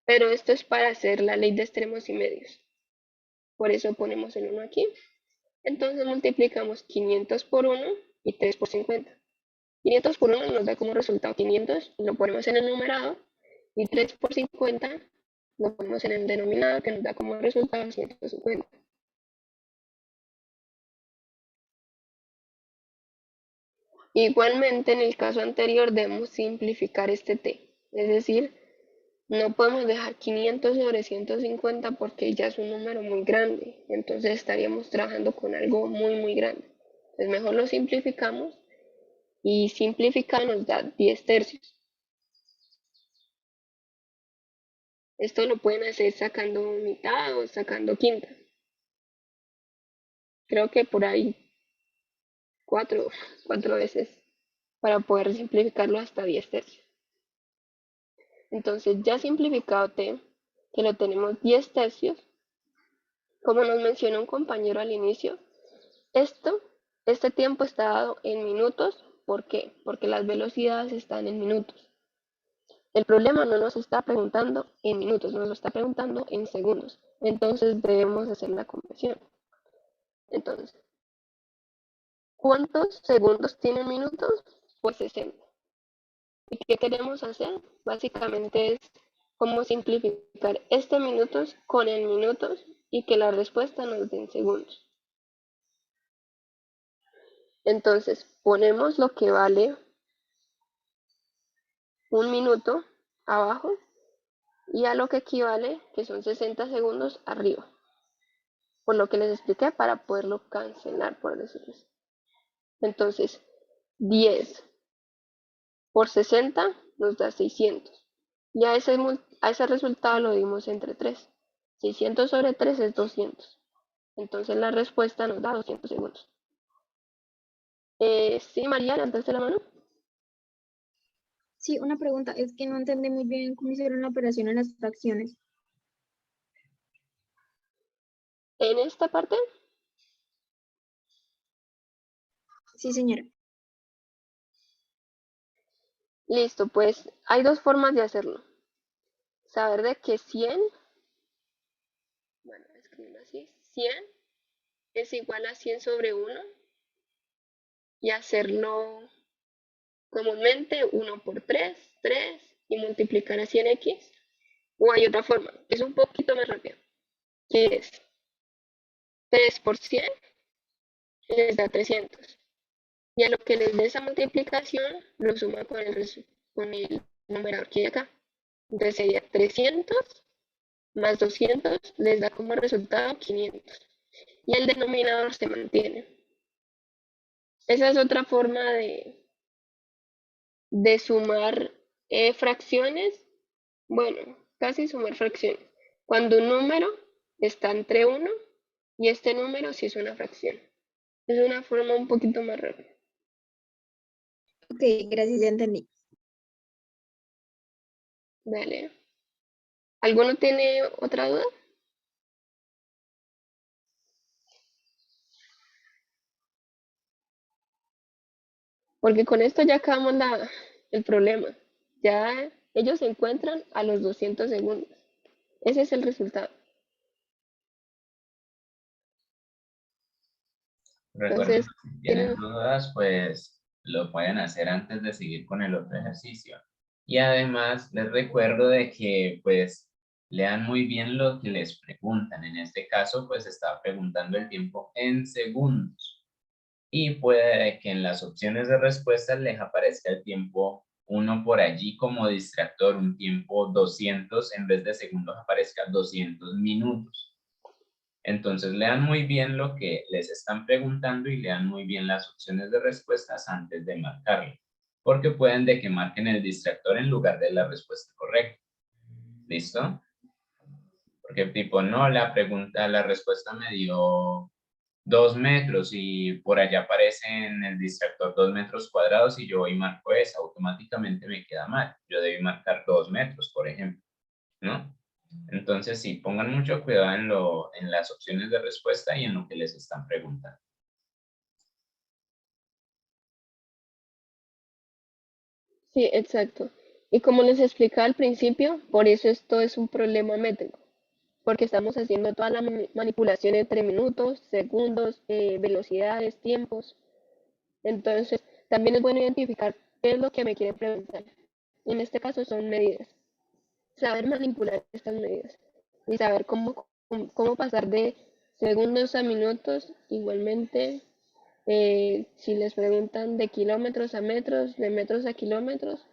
C: pero esto es para hacer la ley de extremos y medios. Por eso ponemos el 1 aquí. Entonces multiplicamos 500 por 1 y 3 por 50. 500 por 1 nos da como resultado 500, lo ponemos en el numerador, y 3 por 50 lo ponemos en el denominador, que nos da como resultado 150. Igualmente, en el caso anterior debemos simplificar este t, es decir, no podemos dejar 500 sobre 150 porque ya es un número muy grande, entonces estaríamos trabajando con algo muy grande. Entonces mejor lo simplificamos, y simplificar nos da 10 tercios. Esto lo pueden hacer sacando mitad o sacando quinta. Creo que por ahí cuatro veces para poder simplificarlo hasta 10 tercios. Entonces ya simplificado t, que lo tenemos 10 tercios, como nos mencionó un compañero al inicio, este tiempo está dado en minutos ¿Por qué? Porque las velocidades están en minutos. El problema no nos está preguntando en minutos, nos lo está preguntando en segundos. Entonces debemos hacer la conversión. Entonces, ¿cuántos segundos tienen minutos? Pues 60. ¿Y qué queremos hacer? Básicamente es como simplificar este minutos con el minutos y que la respuesta nos dé en segundos. Entonces, ponemos lo que vale un minuto abajo y a lo que equivale, que son 60 segundos, arriba. Por lo que les expliqué para poderlo cancelar, por decirlo así. Entonces, 10 por 60 nos da 600. Y a ese resultado lo dimos entre 3. 600 sobre 3 es 200. Entonces la respuesta nos da 200 segundos. Sí, María, levantaste la mano.
I: Sí, una pregunta, es que no entendí muy bien cómo hicieron la operación en las fracciones.
C: En esta parte,
I: Sí, señora.
C: listo, pues hay dos formas de hacerlo. Saber de que 100, bueno, escribirlo así, 100 es igual a 100 sobre 1 y hacerlo comúnmente 1 por 3, 3 y multiplicar a 100x. O hay otra forma, es un poquito más rápido, que es 3 por 100 les da 300. Y a lo que les dé esa multiplicación, lo suma con el numerador que hay acá. Entonces sería 300 más 200 les da como resultado 500. Y el denominador se mantiene. Esa es otra forma de sumar fracciones. Bueno, casi sumar fracciones. Cuando un número está entre 1 y este número sí es una fracción. Es una forma un poquito más rápida.
I: Ok, gracias, ya entendí.
C: Dale. ¿Alguno tiene otra duda? Porque con esto ya acabamos el problema. Ya ellos se encuentran a los 200 segundos. Ese es el resultado.
A: Recuerden,
C: Entonces,
A: si tienen
C: tienen,
A: dudas, pues lo pueden hacer antes de seguir con el otro ejercicio. Y además les recuerdo de que pues lean muy bien lo que les preguntan. En este caso, pues estaba preguntando el tiempo en segundos. Y puede que en las opciones de respuesta les aparezca el tiempo 1 por allí como distractor, un tiempo 200, en vez de segundos aparezca 200 minutos. Entonces lean muy bien lo que les están preguntando y lean muy bien las opciones de respuestas antes de marcarlo, porque pueden de que marquen el distractor en lugar de la respuesta correcta. ¿Listo? Porque tipo, no, la respuesta me dio 2 metros y por allá aparece en el distractor 2 metros cuadrados y yo voy y marco esa, automáticamente me queda mal. Yo debí marcar 2 metros, por ejemplo, ¿no? Entonces sí, pongan mucho cuidado en las opciones de respuesta y en lo que les están preguntando.
C: sí, exacto. Y como les explicaba al principio, por eso esto es un problema métrico, porque estamos haciendo toda la manipulación entre minutos, segundos, velocidades, tiempos. Entonces, también es bueno identificar qué es lo que me quieren preguntar. En este caso son medidas. Saber manipular estas medidas y saber cómo pasar de segundos a minutos. Igualmente, si les preguntan de kilómetros a metros, de metros a kilómetros,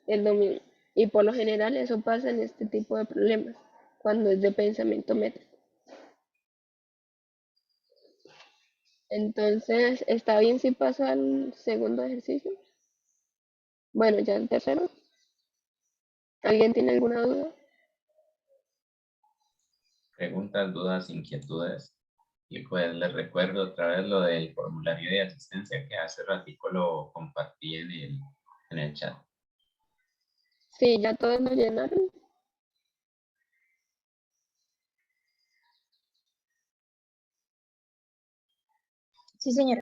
C: es lo mismo. Y por lo general eso pasa en este tipo de problemas, cuando es de pensamiento métrico. Entonces, ¿está bien si paso al segundo ejercicio? Bueno, ya el tercero. ¿Alguien tiene alguna duda?
A: Preguntas, dudas, inquietudes. Y pues les recuerdo otra vez lo del formulario de asistencia que hace ratico lo compartí en el chat.
C: Sí, ya todos lo llenaron.
I: Sí, señora.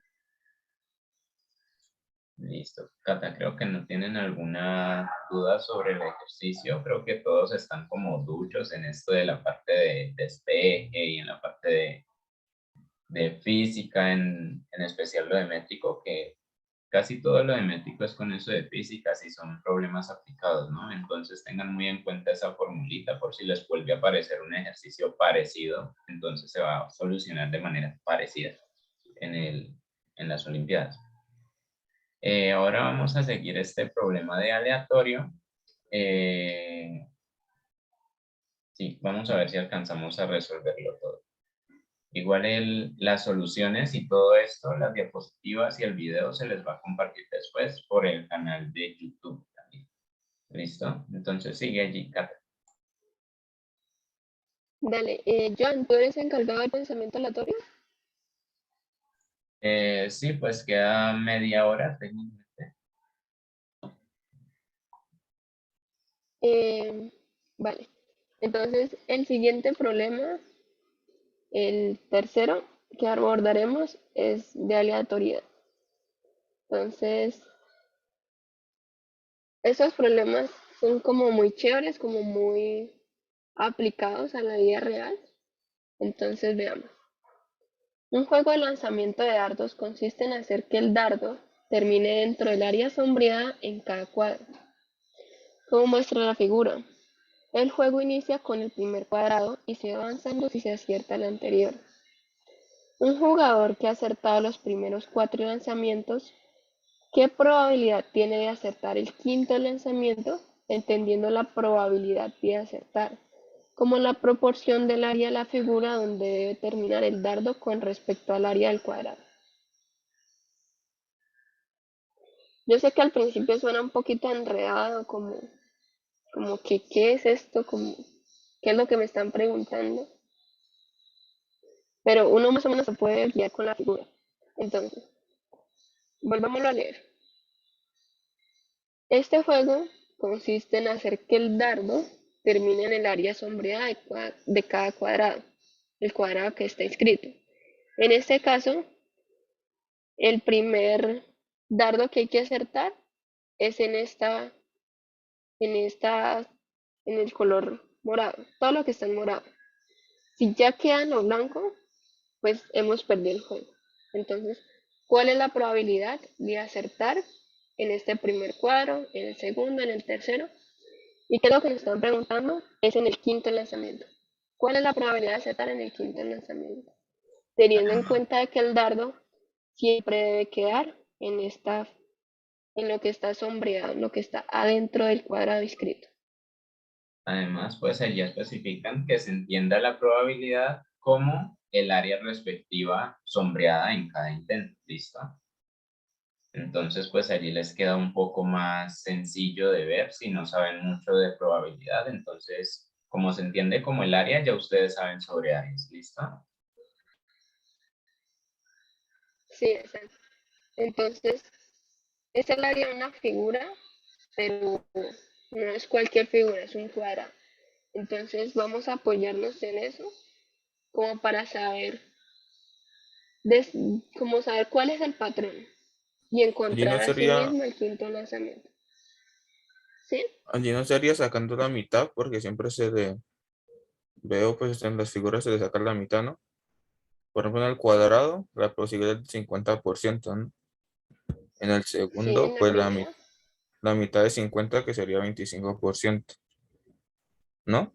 A: Listo. Cata, creo que no tienen alguna duda sobre el ejercicio. Creo que todos están como duchos en esto de la parte de despeje y en la parte de física, en especial lo de métrico, que casi todo lo de métrico es con eso de física, si son problemas aplicados, ¿no? Entonces tengan muy en cuenta esa formulita por si les vuelve a aparecer un ejercicio parecido, entonces se va a solucionar de manera parecida en las Olimpiadas. Ahora vamos a seguir este problema de aleatorio. Sí, vamos a ver si alcanzamos a resolverlo todo. Igual las soluciones y todo esto, las diapositivas y el video se les va a compartir después por el canal de YouTube también. ¿Listo? Entonces sigue allí, Cata.
C: Dale, Joan, ¿tú eres encargado del pensamiento aleatorio?
A: Sí, pues queda media hora técnicamente.
C: Vale. Entonces, el siguiente problema, el tercero que abordaremos, es de aleatoriedad. Entonces, esos problemas son como muy chéveres, como muy aplicados a la vida real. Entonces, veamos. Un juego de lanzamiento de dardos consiste en hacer que el dardo termine dentro del área sombreada en cada cuadro. Como muestra la figura, el juego inicia con el primer cuadrado y sigue avanzando si se acierta el anterior. Un jugador que ha acertado los primeros 4 lanzamientos, ¿qué probabilidad tiene de acertar el quinto lanzamiento? Entendiendo la probabilidad de acertar como la proporción del área de la figura donde debe terminar el dardo con respecto al área del cuadrado. Yo sé que al principio suena un poquito enredado, como que ¿qué es esto? Como, ¿qué es lo que me están preguntando? Pero uno más o menos se puede guiar con la figura. Entonces, volvámoslo a leer. Este juego consiste en hacer que el dardo termine en el área sombreada de cada cuadrado, el cuadrado que está inscrito. En este caso, el primer dardo que hay que acertar es en el color morado, todo lo que está en morado. Si ya queda en lo blanco, pues hemos perdido el juego. Entonces, ¿cuál es la probabilidad de acertar en este primer cuadro, en el segundo, en el tercero? Y qué es lo que nos están preguntando es en el quinto lanzamiento. ¿Cuál es la probabilidad de acertar en el quinto lanzamiento? Teniendo en cuenta de que el dardo siempre debe quedar en lo que está sombreado, en lo que está adentro del cuadrado inscrito.
A: Además, pues allí especifican que se entienda la probabilidad como el área respectiva sombreada en cada intento. ¿Listo? Entonces, pues allí les queda un poco más sencillo de ver si no saben mucho de probabilidad. Entonces, como se entiende como el área, ya ustedes saben sobre áreas. ¿Listo?
C: Sí, exacto. Entonces, es el área de una figura, pero no es cualquier figura, es un cuadrado. Entonces, vamos a apoyarnos en eso como para saber, como saber cuál es el patrón y
H: Allí no
C: encontrar a sí
H: sería,
C: mismo el quinto lanzamiento. ¿Sí?
H: allí no sería sacando la mitad, porque siempre veo pues en las figuras se le saca la mitad, ¿no? Por ejemplo, en el cuadrado, la posibilidad es del 50%, ¿no? En el
C: Sí,
H: segundo,
C: en la
H: pues
C: primera.
H: la mitad de 50, que sería 25%, ¿no?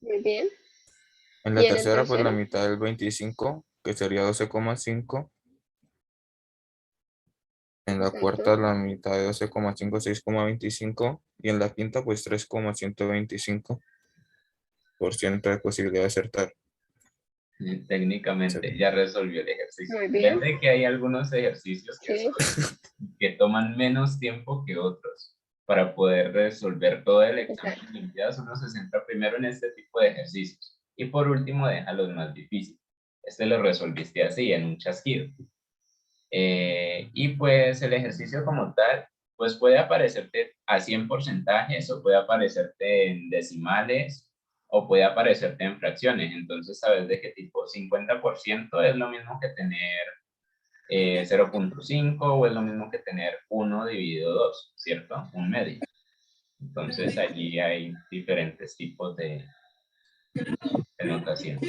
C: Muy bien.
H: En
C: ¿Y
H: la
C: en el
H: tercera, pues la
C: tercero?
H: mitad del 25, que sería 12,5. En la
C: Exacto.
H: cuarta, la mitad de 12,5, 6,25. Y en la quinta, pues 3,125% de posibilidad de acertar.
A: Técnicamente ya resolvió el ejercicio.
C: Muy
A: Ven
C: bien.
A: de que hay algunos ejercicios
C: Sí.
A: que toman menos tiempo que otros. Para poder resolver todo el examen
C: Exacto.
A: de Olimpiadas, uno se centra primero en este tipo de ejercicios. Y por último, deja los más difíciles. Este lo resolviste así, en un chasquido. Y pues el ejercicio como tal, pues puede aparecerte así en porcentajes o puede aparecerte en decimales o puede aparecerte en fracciones. Entonces, sabes de qué tipo 50% es lo mismo que tener 0.5 o es lo mismo que tener 1 dividido 2, ¿cierto? Un medio. Entonces allí hay diferentes tipos de notación.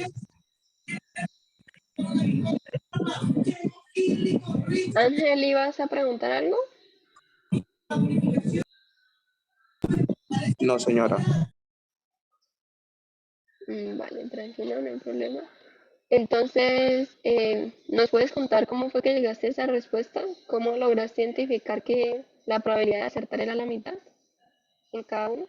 C: Ángel, ¿ibas a preguntar algo?
M: No, señora.
C: Vale, tranquilo, no hay problema. Entonces, ¿nos puedes contar cómo fue que llegaste a esa respuesta? ¿Cómo lograste identificar que la probabilidad de acertar era la mitad en cada uno?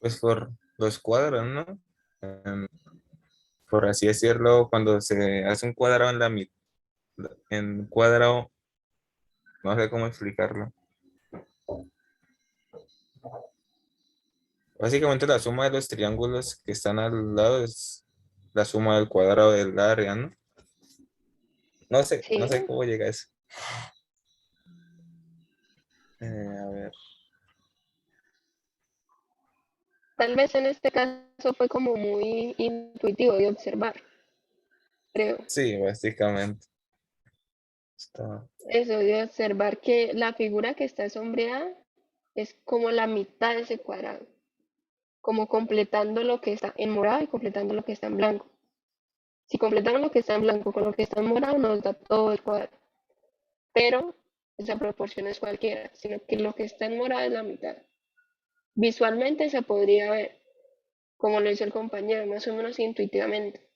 H: Pues por los cuadros, ¿no? Por así decirlo, cuando se hace un cuadrado en la mitad, en un cuadrado, no sé cómo explicarlo. Básicamente la suma de los triángulos que están al lado es la suma del cuadrado del área, ¿no? No sé
C: Sí.
H: cómo llega a eso. A ver.
C: Tal vez en este caso fue como muy intuitivo de observar, creo.
H: Sí, básicamente. Está-
C: Eso de observar que la figura que está sombreada es como la mitad de ese cuadrado, como completando lo que está en morado y completando lo que está en blanco. Si completamos lo que está en blanco con lo que está en morado, nos da todo el cuadrado. Pero esa proporción es cualquiera, sino que lo que está en morado es la mitad. Visualmente se podría ver, como lo hizo el compañero, más o menos intuitivamente.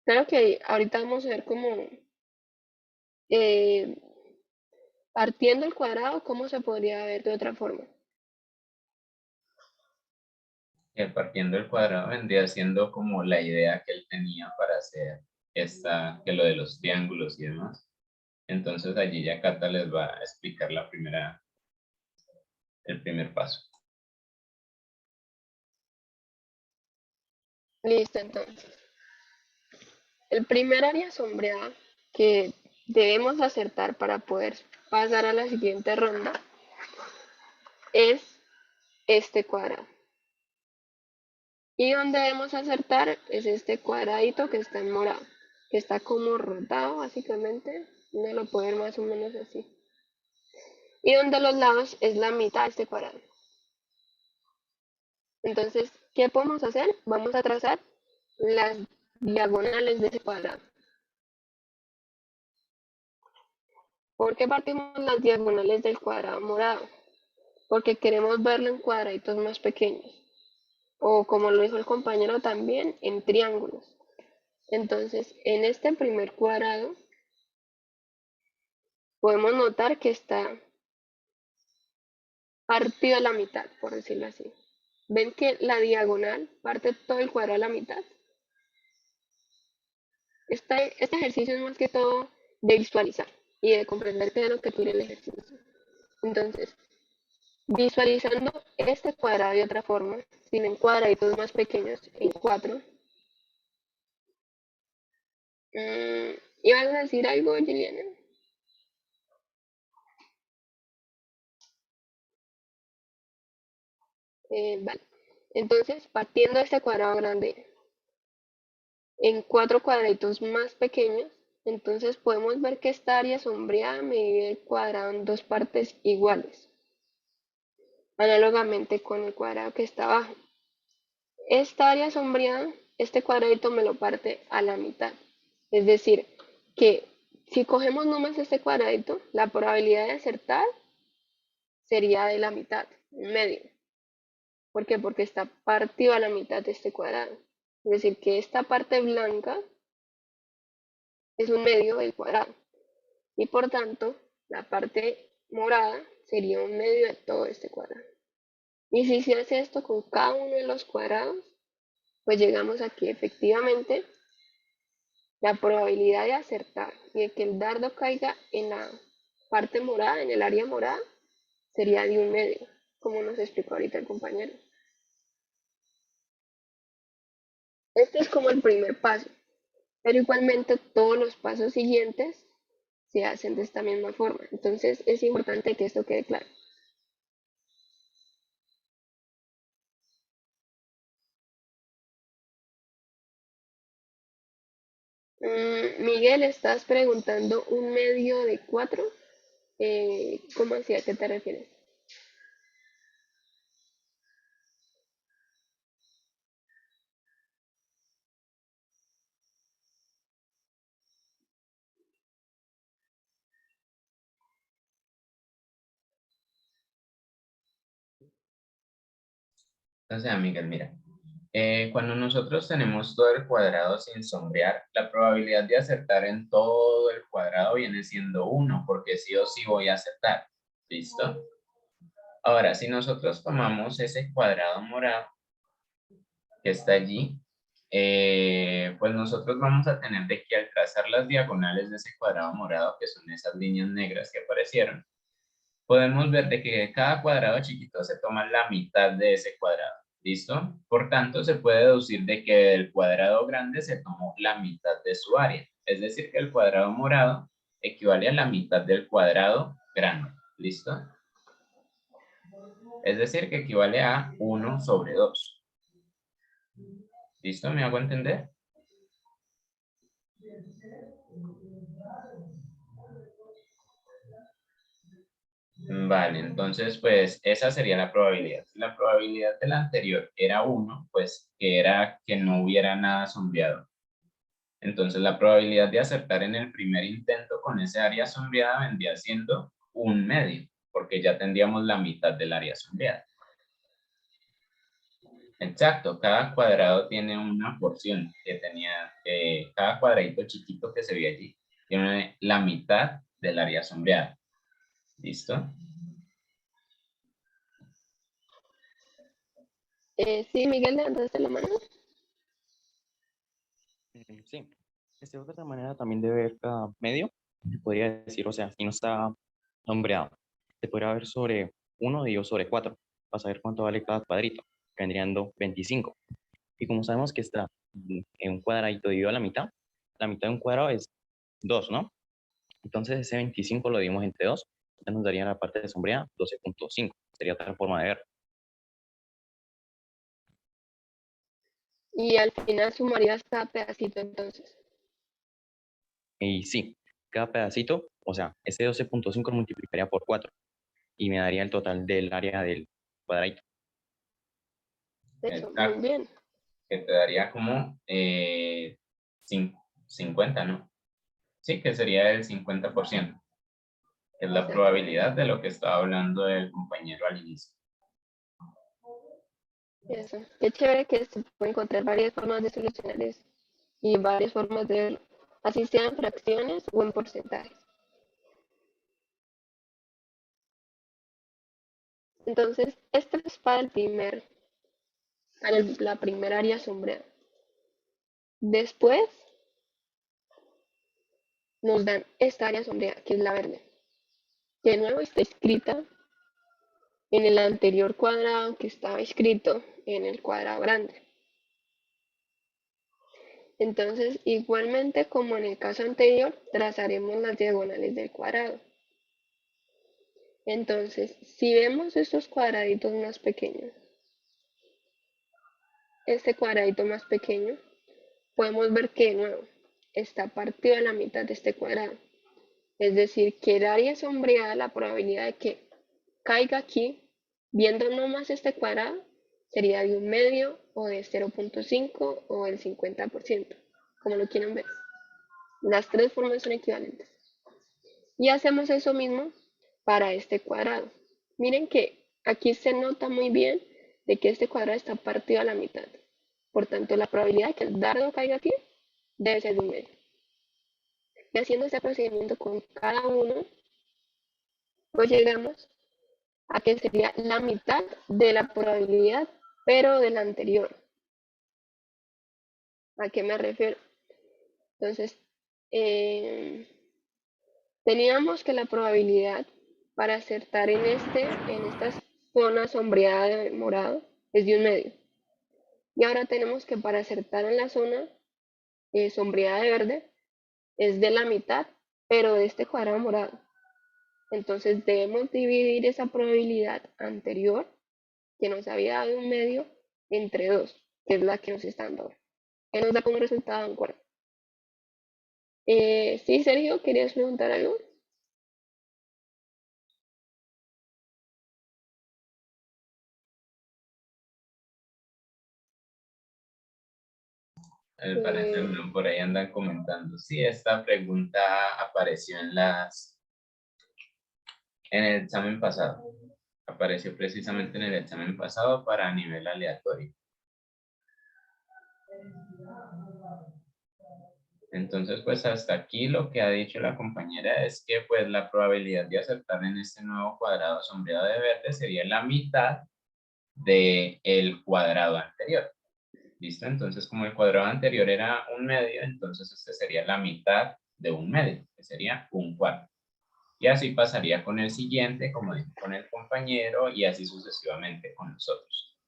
C: Claro que ahorita vamos a ver cómo, eh, partiendo el cuadrado, cómo se podría ver de otra forma.
A: Partiendo del cuadrado vendría siendo como la idea que él tenía para hacer que lo de los triángulos y demás. Entonces allí ya Cata les va a explicar el primer paso.
C: Listo, entonces. El primer área sombreada que debemos acertar para poder pasar a la siguiente ronda es este cuadrado. Y donde debemos acertar es este cuadradito que está en morado, que está como rotado básicamente. Uno lo puede ver más o menos así. Y donde los lados es la mitad de este cuadrado. Entonces, ¿qué podemos hacer? Vamos a trazar las diagonales de ese cuadrado. ¿Por qué partimos las diagonales del cuadrado morado? Porque queremos verlo en cuadraditos más pequeños. O como lo hizo el compañero también, en triángulos. Entonces, en este primer cuadrado, podemos notar que está partido a la mitad, por decirlo así. ¿Ven que la diagonal parte todo el cuadrado a la mitad? Este ejercicio es más que todo de visualizar y de comprender qué es lo que tiene el ejercicio. Entonces, visualizando este cuadrado de otra forma, sin en cuadraditos más pequeños, en 4. ¿Ibas a decir algo, Juliana? Vale. Entonces, partiendo de este cuadrado grande en 4 cuadraditos más pequeños, entonces podemos ver que esta área sombreada me divide el cuadrado en 2 partes iguales, análogamente con el cuadrado que está abajo. Esta área sombreada, este cuadradito me lo parte a la mitad. Es decir, que si cogemos nomás este cuadradito, la probabilidad de acertar sería de la mitad, en medio. ¿Por qué? Porque está partido a la mitad de este cuadrado. Es decir, que esta parte blanca es un medio del cuadrado. Y por tanto, la parte morada sería un medio de todo este cuadrado. Y si se hace esto con cada uno de los cuadrados, pues llegamos a que efectivamente la probabilidad de acertar y de que el dardo caiga en la parte morada, en el área morada, sería de un medio, como nos explicó ahorita el compañero. Este es como el primer paso, pero igualmente todos los pasos siguientes se hacen de esta misma forma. Entonces es importante que esto quede claro. Miguel, estás preguntando un medio de 4. ¿Cómo así? ¿A qué te refieres?
A: O sea, Miguel, mira, cuando nosotros tenemos todo el cuadrado sin sombrear, la probabilidad de acertar en todo el cuadrado viene siendo 1, porque sí o sí voy a acertar. ¿Listo? Ahora, si nosotros tomamos ese cuadrado morado que está allí, pues nosotros vamos a tener de que al trazar las diagonales de ese cuadrado morado, que son esas líneas negras que aparecieron, podemos ver de que cada cuadrado chiquito se toma la mitad de ese cuadrado. ¿Listo? Por tanto, se puede deducir de que el cuadrado grande se tomó la mitad de su área. Es decir, que el cuadrado morado equivale a la mitad del cuadrado grande. ¿Listo? Es decir, que equivale a 1/2. ¿Listo? ¿Me hago entender? Vale, entonces pues esa sería la probabilidad. Si la probabilidad de la anterior era 1, pues que era que no hubiera nada sombreado. Entonces la probabilidad de acertar en el primer intento con ese área sombreada vendría siendo 1/2, porque ya tendríamos la mitad del área sombreada. Exacto, cada cuadrado tiene una porción que tenía, cada cuadradito chiquito que se ve allí, tiene la mitad del área sombreada. ¿Listo?
C: Sí, Miguel, levantaste la mano.
M: Sí, de otra manera también debe ver cada medio, se podría decir, o sea, si no está sombreado, se podría ver sobre 1 dividido sobre 4, para saber cuánto vale cada cuadrito, que vendrían dando 25. Y como sabemos que está en un cuadradito dividido a la mitad de un cuadrado es 2, ¿no? Entonces ese 25 lo dividimos entre 2, ya nos daría la parte de sombreada 12.5, sería otra forma de ver.
C: Y al final sumarías cada pedacito entonces.
M: Y sí, cada pedacito, o sea, ese 12.5 lo multiplicaría por 4 y me daría el total del área del cuadradito.
C: Eso, muy bien.
A: Que te daría como 50, ¿no? Sí, que sería el 50%, que es la probabilidad de lo que estaba hablando el compañero al inicio.
C: Eso. Qué chévere que se puede encontrar varias formas de solucionar eso y varias formas de verlo, así sean fracciones o en porcentajes. Entonces, esto es para la primera área sombreada. Después nos dan esta área sombreada, que es la verde. Que de nuevo está escrita en el anterior cuadrado que estaba escrito en el cuadrado grande. Entonces, igualmente como en el caso anterior, trazaremos las diagonales del cuadrado. Entonces, si vemos estos cuadraditos más pequeños, este cuadradito más pequeño, podemos ver que de nuevo está partido a la mitad de este cuadrado. Es decir, que el área sombreada, la probabilidad de que caiga aquí, viendo nomás este cuadrado, sería de 1/2 o de 0.5 o el 50%, como lo quieran ver. Las tres formas son equivalentes. Y hacemos eso mismo para este cuadrado. Miren que aquí se nota muy bien de que este cuadrado está partido a la mitad. Por tanto, la probabilidad de que el dardo caiga aquí debe ser de 1/2. Y haciendo este procedimiento con cada uno, pues llegamos a que sería la mitad de la probabilidad, pero de la anterior. ¿A qué me refiero? Entonces, teníamos que la probabilidad para acertar en esta zona sombreada de morado es de 1/2. Y ahora tenemos que para acertar en la zona sombreada de verde es de la mitad, pero de este cuadrado morado. Entonces debemos dividir esa probabilidad anterior que nos había dado 1/2 entre 2, que es la que nos está dando ahora. Que nos da como resultado un cuarto. Sí, Sergio, ¿querías preguntar algo?
A: Al parecer no, por ahí andan comentando. Sí, esta pregunta apareció en el examen pasado. Apareció precisamente en el examen pasado para nivel aleatorio. Entonces, pues hasta aquí lo que ha dicho la compañera es que pues la probabilidad de acertar en este nuevo cuadrado sombreado de verde sería la mitad del cuadrado anterior. ¿Listo? Entonces, como el cuadrado anterior era un medio, entonces este sería la mitad de un medio, que sería un cuarto. Y así pasaría con el siguiente, como dijo con el compañero, y así sucesivamente con nosotros.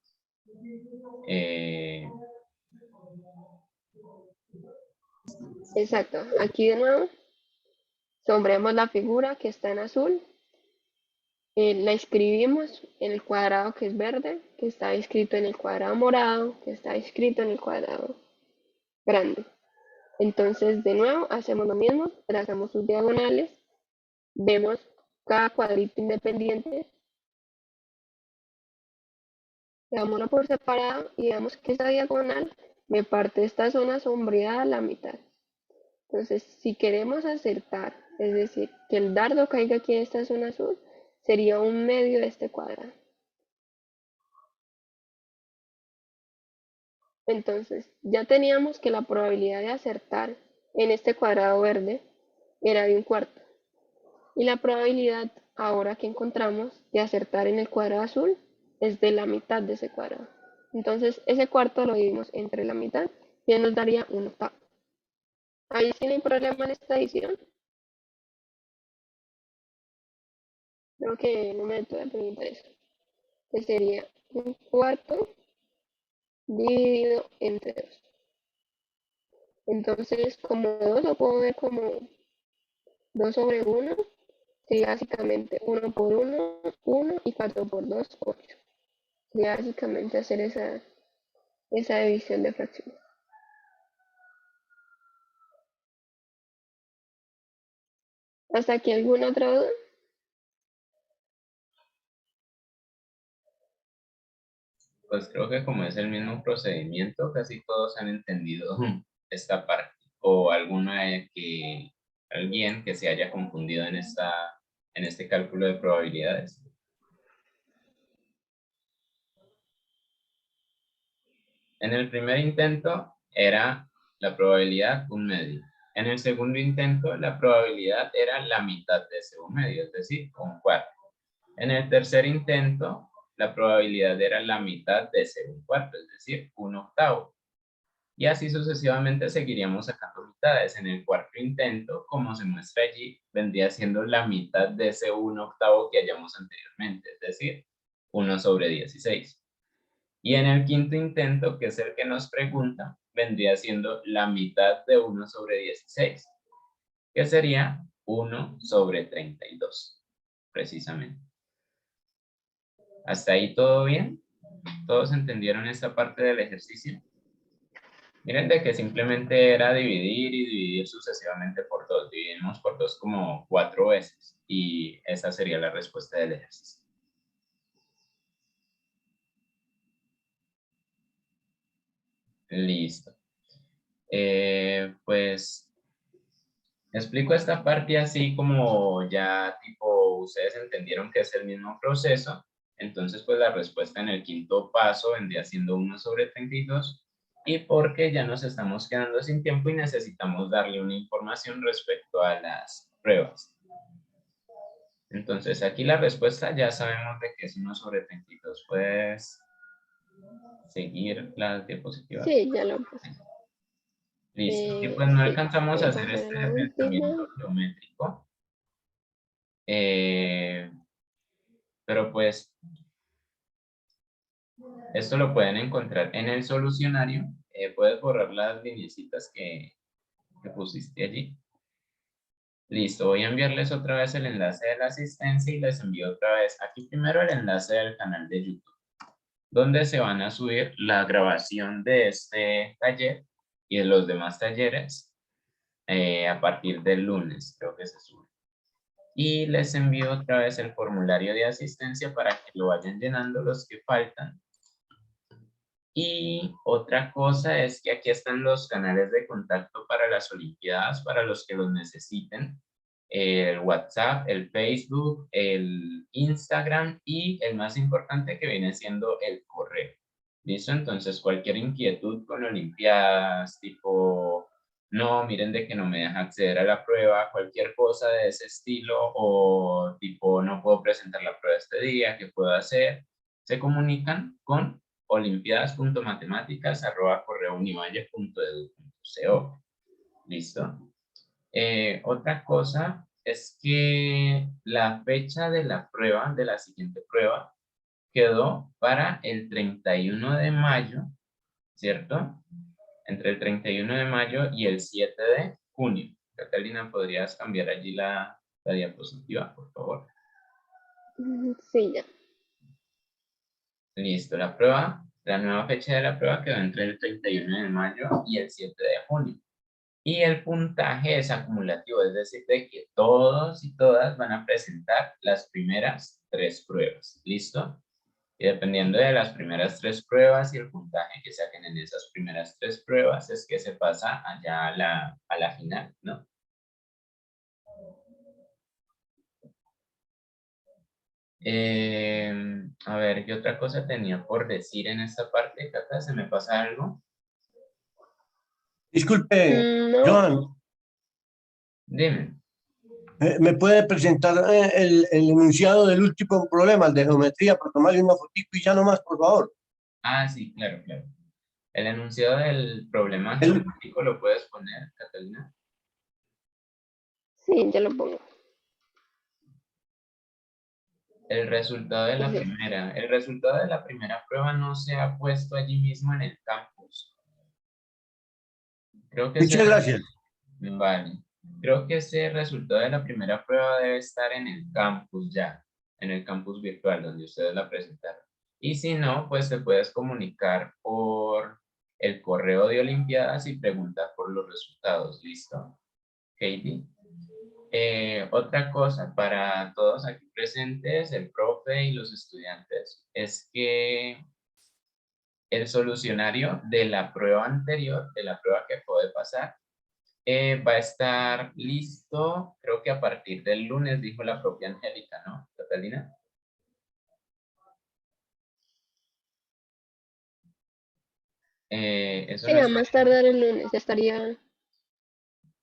C: Exacto. Aquí de nuevo, sombreamos la figura que está en azul. La escribimos en el cuadrado que es verde, que está escrito en el cuadrado morado, que está escrito en el cuadrado grande. Entonces, de nuevo, hacemos lo mismo, trazamos sus diagonales, vemos cada cuadrito independiente, veámoslo por separado y vemos que esta diagonal me parte esta zona sombreada a la mitad. Entonces, si queremos acertar, es decir, que el dardo caiga aquí en esta zona azul, sería un medio de este cuadrado. Entonces, ya teníamos que la probabilidad de acertar en este cuadrado verde era de un cuarto. Y la probabilidad ahora que encontramos de acertar en el cuadrado azul es de la mitad de ese cuadrado. Entonces, ese cuarto lo dividimos entre la mitad y nos daría un octavo. Ahí sí no hay problema en esta edición. Creo que no me detuve a preguntar eso. Que sería un cuarto dividido entre 2. Entonces, como 2 lo puedo ver como 2 sobre 1. Sería básicamente 1 por 1, 1 y 4 por 2, 8. Sería básicamente hacer esa división de fracciones. ¿Hasta aquí alguna otra duda?
A: Pues creo que como es el mismo procedimiento, casi todos han entendido esta parte. O alguien que se haya confundido en este cálculo de probabilidades. En el primer intento era la probabilidad un medio. En el segundo intento la probabilidad era la mitad de ese un medio, es decir, un cuarto. En el tercer intento la probabilidad era la mitad de ese un cuarto, es decir, un octavo. Y así sucesivamente seguiríamos sacando mitades. En el cuarto intento, como se muestra allí, vendría siendo la mitad de ese 1/8 que hallamos anteriormente, es decir, 1 sobre 16. Y en el quinto intento, que es el que nos pregunta, vendría siendo la mitad de 1 sobre 16, que sería 1 sobre 32, precisamente. ¿Hasta ahí todo bien? ¿Todos entendieron esta parte del ejercicio? Miren de que simplemente era dividir y dividir sucesivamente por 2. Dividimos por 2 como 4 veces y esa sería la respuesta del ejercicio. Listo. Pues explico esta parte así como ya tipo ustedes entendieron que es el mismo proceso. Entonces pues la respuesta en el quinto paso vendría siendo 1 sobre 32. Y porque ya nos estamos quedando sin tiempo y necesitamos darle una información respecto a las pruebas. Entonces, aquí la respuesta ya sabemos de que es 1 sobre 32. ¿Puedes seguir las diapositivas?
C: Sí, ya lo puse.
A: Listo. Y pues no
C: Sí,
A: alcanzamos a
C: voy a
A: hacer
C: pasar a
A: este
C: la última.
A: desplazamiento geométrico. Pero pues, esto lo pueden encontrar en el solucionario. Puedes borrar las lineecitas que pusiste allí. Listo, voy a enviarles otra vez el enlace de la asistencia y les envío otra vez aquí primero el enlace del canal de YouTube, donde se van a subir la grabación de este taller y de los demás talleres a partir del lunes, creo que se sube. Y les envío otra vez el formulario de asistencia para que lo vayan llenando los que faltan. Y otra cosa es que aquí están los canales de contacto para las Olimpiadas, para los que los necesiten. El WhatsApp, el Facebook, el Instagram y el más importante que viene siendo el correo. ¿Listo? Entonces cualquier inquietud con Olimpiadas, tipo, no, miren de que no me deja acceder a la prueba, cualquier cosa de ese estilo, o tipo, no puedo presentar la prueba este día, ¿qué puedo hacer? Se comunican con olimpiadas.matemáticas@correounivalle.edu.co. ¿Listo? Otra cosa es que la fecha de la prueba, de la siguiente prueba, quedó para el 31 de mayo, ¿cierto? Entre el 31 de mayo y el 7 de junio. Catalina, ¿podrías cambiar allí la diapositiva, por favor?
C: Sí, ya.
A: Listo, la nueva fecha de la prueba quedó entre el 31 de mayo y el 7 de junio. Y el puntaje es acumulativo, es decir, de que todos y todas van a presentar las primeras 3 pruebas. ¿Listo? Y dependiendo de las primeras 3 pruebas y el puntaje que saquen en esas primeras 3 pruebas, es que se pasa allá a la final, ¿no? A ver, ¿qué otra cosa tenía por decir en esta parte, Cata? ¿Se me pasa algo?
B: Disculpe,
C: No,
B: Joan,
A: Dime.
B: ¿me puede presentar el enunciado del último problema, el de geometría, para tomarle una fotito y ya nomás, por favor?
A: Ah, sí, claro, claro. El enunciado del problema
B: El,
A: geométrico lo puedes poner, Catalina.
C: sí, ya lo pongo.
A: El resultado de la
C: Sí.
A: primera. El resultado de la primera prueba no se ha puesto allí mismo en el campus. Creo que
B: muchas gracias.
A: Vale. Creo que ese resultado de la primera prueba debe estar en el campus ya, en el campus virtual donde ustedes la presentaron. Y si no, pues te puedes comunicar por el correo de Olimpiadas y preguntar por los resultados. ¿Listo? Katie. Otra cosa para todos aquí presentes, el profe y los estudiantes, es que el solucionario de la prueba anterior, de la prueba que acabo de pasar, va a estar listo, creo que a partir del lunes, dijo la propia Angélica, ¿no, Catalina? Eso
C: Sí,
A: no
C: a
A: es.
C: más tardar el lunes ya estaría.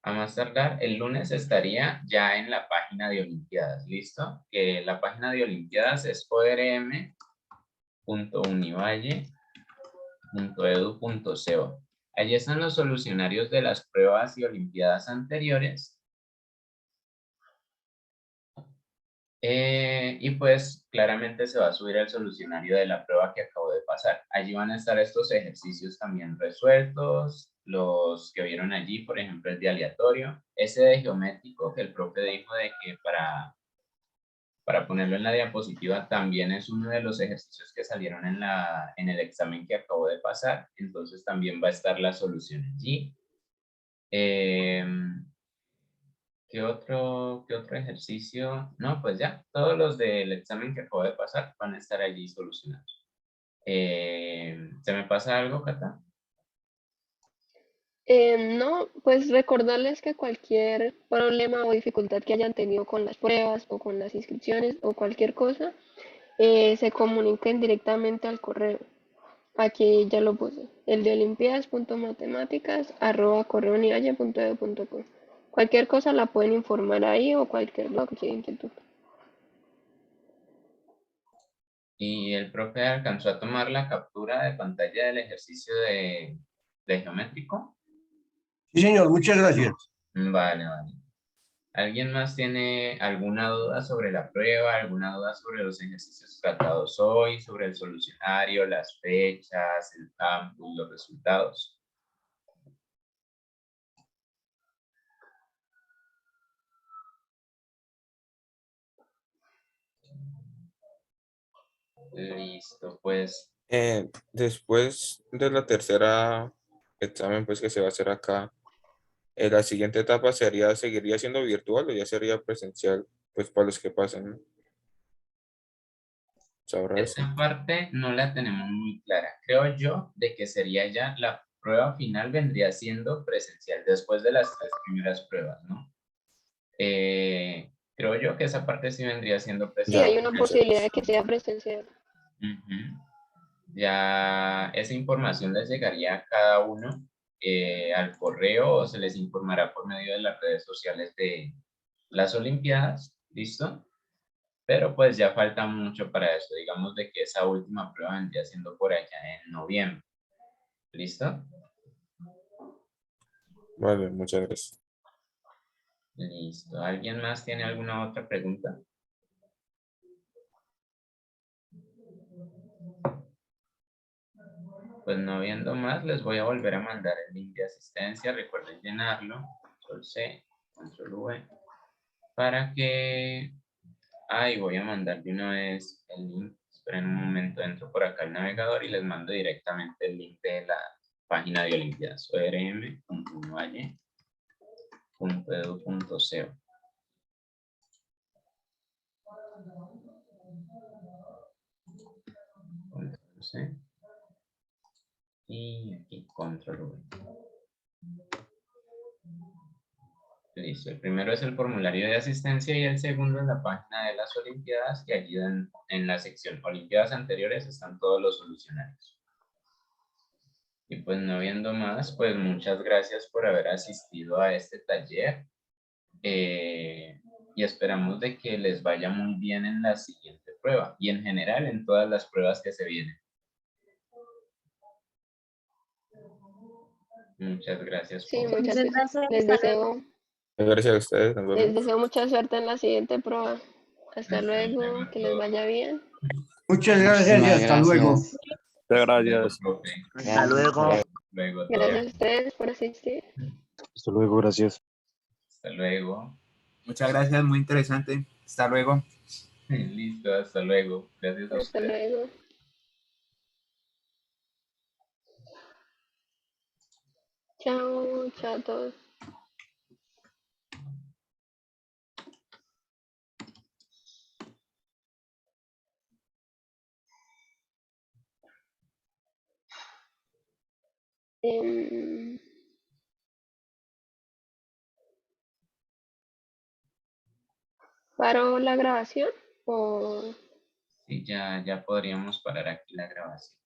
A: A más tardar, el lunes estaría ya en la página de Olimpiadas, ¿listo? Que la página de Olimpiadas es orm.univalle.edu.co. Allí están los solucionarios de las pruebas y Olimpiadas anteriores. Y pues claramente se va a subir el solucionario de la prueba que acabo de pasar. Allí van a estar estos ejercicios también resueltos, los que vieron allí, por ejemplo, el de aleatorio, ese de geométrico que el profe dijo de que para ponerlo en la diapositiva también es uno de los ejercicios que salieron en el examen que acabo de pasar, entonces también va a estar la solución allí. ¿Qué otro ejercicio? No, pues ya, todos los del examen que acabo de pasar van a estar allí solucionados. ¿Se me pasa algo, Cata?
C: No, pues recordarles que cualquier problema o dificultad que hayan tenido con las pruebas o con las inscripciones o cualquier cosa, se comuniquen directamente al correo. Aquí ya lo puse, el de olimpiadas.matemáticas@correounivalle.edu.co. Cualquier cosa la pueden informar ahí o cualquier duda que quieran inquietud.
A: ¿Y el profe alcanzó a tomar la captura de pantalla del ejercicio de geométrico?
B: Sí, señor, muchas gracias.
A: Vale, vale. ¿Alguien más tiene alguna duda sobre la prueba, alguna duda sobre los ejercicios tratados hoy, sobre el solucionario, las fechas, el campus, los resultados? Listo, pues.
H: Después de la tercera examen, pues que se va a hacer acá, La siguiente etapa seguiría siendo virtual o ya sería presencial, pues para los que pasan, ¿no? ¿Sabrás?
A: Esta parte no la tenemos muy clara. Creo yo de que sería ya la prueba final vendría siendo presencial después de las 3 primeras pruebas, ¿no? Creo yo que esa parte sí vendría siendo
C: Sí, hay
A: presencial.
C: una posibilidad de que sea presencial.
A: Ujú. Ya esa información les llegaría a cada uno al correo o se les informará por medio de las redes sociales de las Olimpiadas, ¿listo? Pero pues ya falta mucho para eso, digamos de que esa última prueba vendría siendo por allá en noviembre, ¿listo?
H: Vale, muchas gracias.
A: Listo. ¿Alguien más tiene alguna otra pregunta? Pues no viendo más, les voy a volver a mandar el link de asistencia. Recuerden llenarlo. Control C, Control V. Para que... Ahí voy a mandar de una vez el link. Esperen un momento, entro por acá al navegador y les mando directamente el link de la página de Olimpiadas. orm.uvalle.edu.co. Control C. Y aquí Control V. Listo, el primero es el formulario de asistencia y el segundo es la página de las Olimpiadas, y allí en la sección Olimpiadas anteriores están todos los solucionarios. Y pues no viendo más, pues muchas gracias por haber asistido a este taller y esperamos de que les vaya muy bien en la siguiente prueba y en general en todas las pruebas que se vienen. Muchas gracias.
C: Sí,
A: por-
C: muchas
I: Muchas
C: gracias.
I: gracias.
C: Les
I: Hasta luego.
C: deseo,
H: Gracias a ustedes, nos
C: les
H: vemos.
C: deseo mucha suerte en la siguiente prueba. Hasta
A: Hasta
C: luego,
A: luego a
C: que les
A: todos.
C: vaya bien.
B: Muchas gracias y
G: Muchísimas
B: hasta luego.
G: gracias.
F: Muchas gracias.
A: Profe.
G: Gracias.
A: Luego a todos.
C: Gracias a ustedes por asistir.
F: Hasta luego, gracias.
A: Hasta luego.
N: Muchas gracias, muy interesante. Hasta luego.
A: Listo, hasta luego. Gracias a
C: Hasta
A: ustedes.
C: luego. Chao, chao a todos. ¿Paro la grabación o...?
A: Sí, ya podríamos parar aquí la grabación.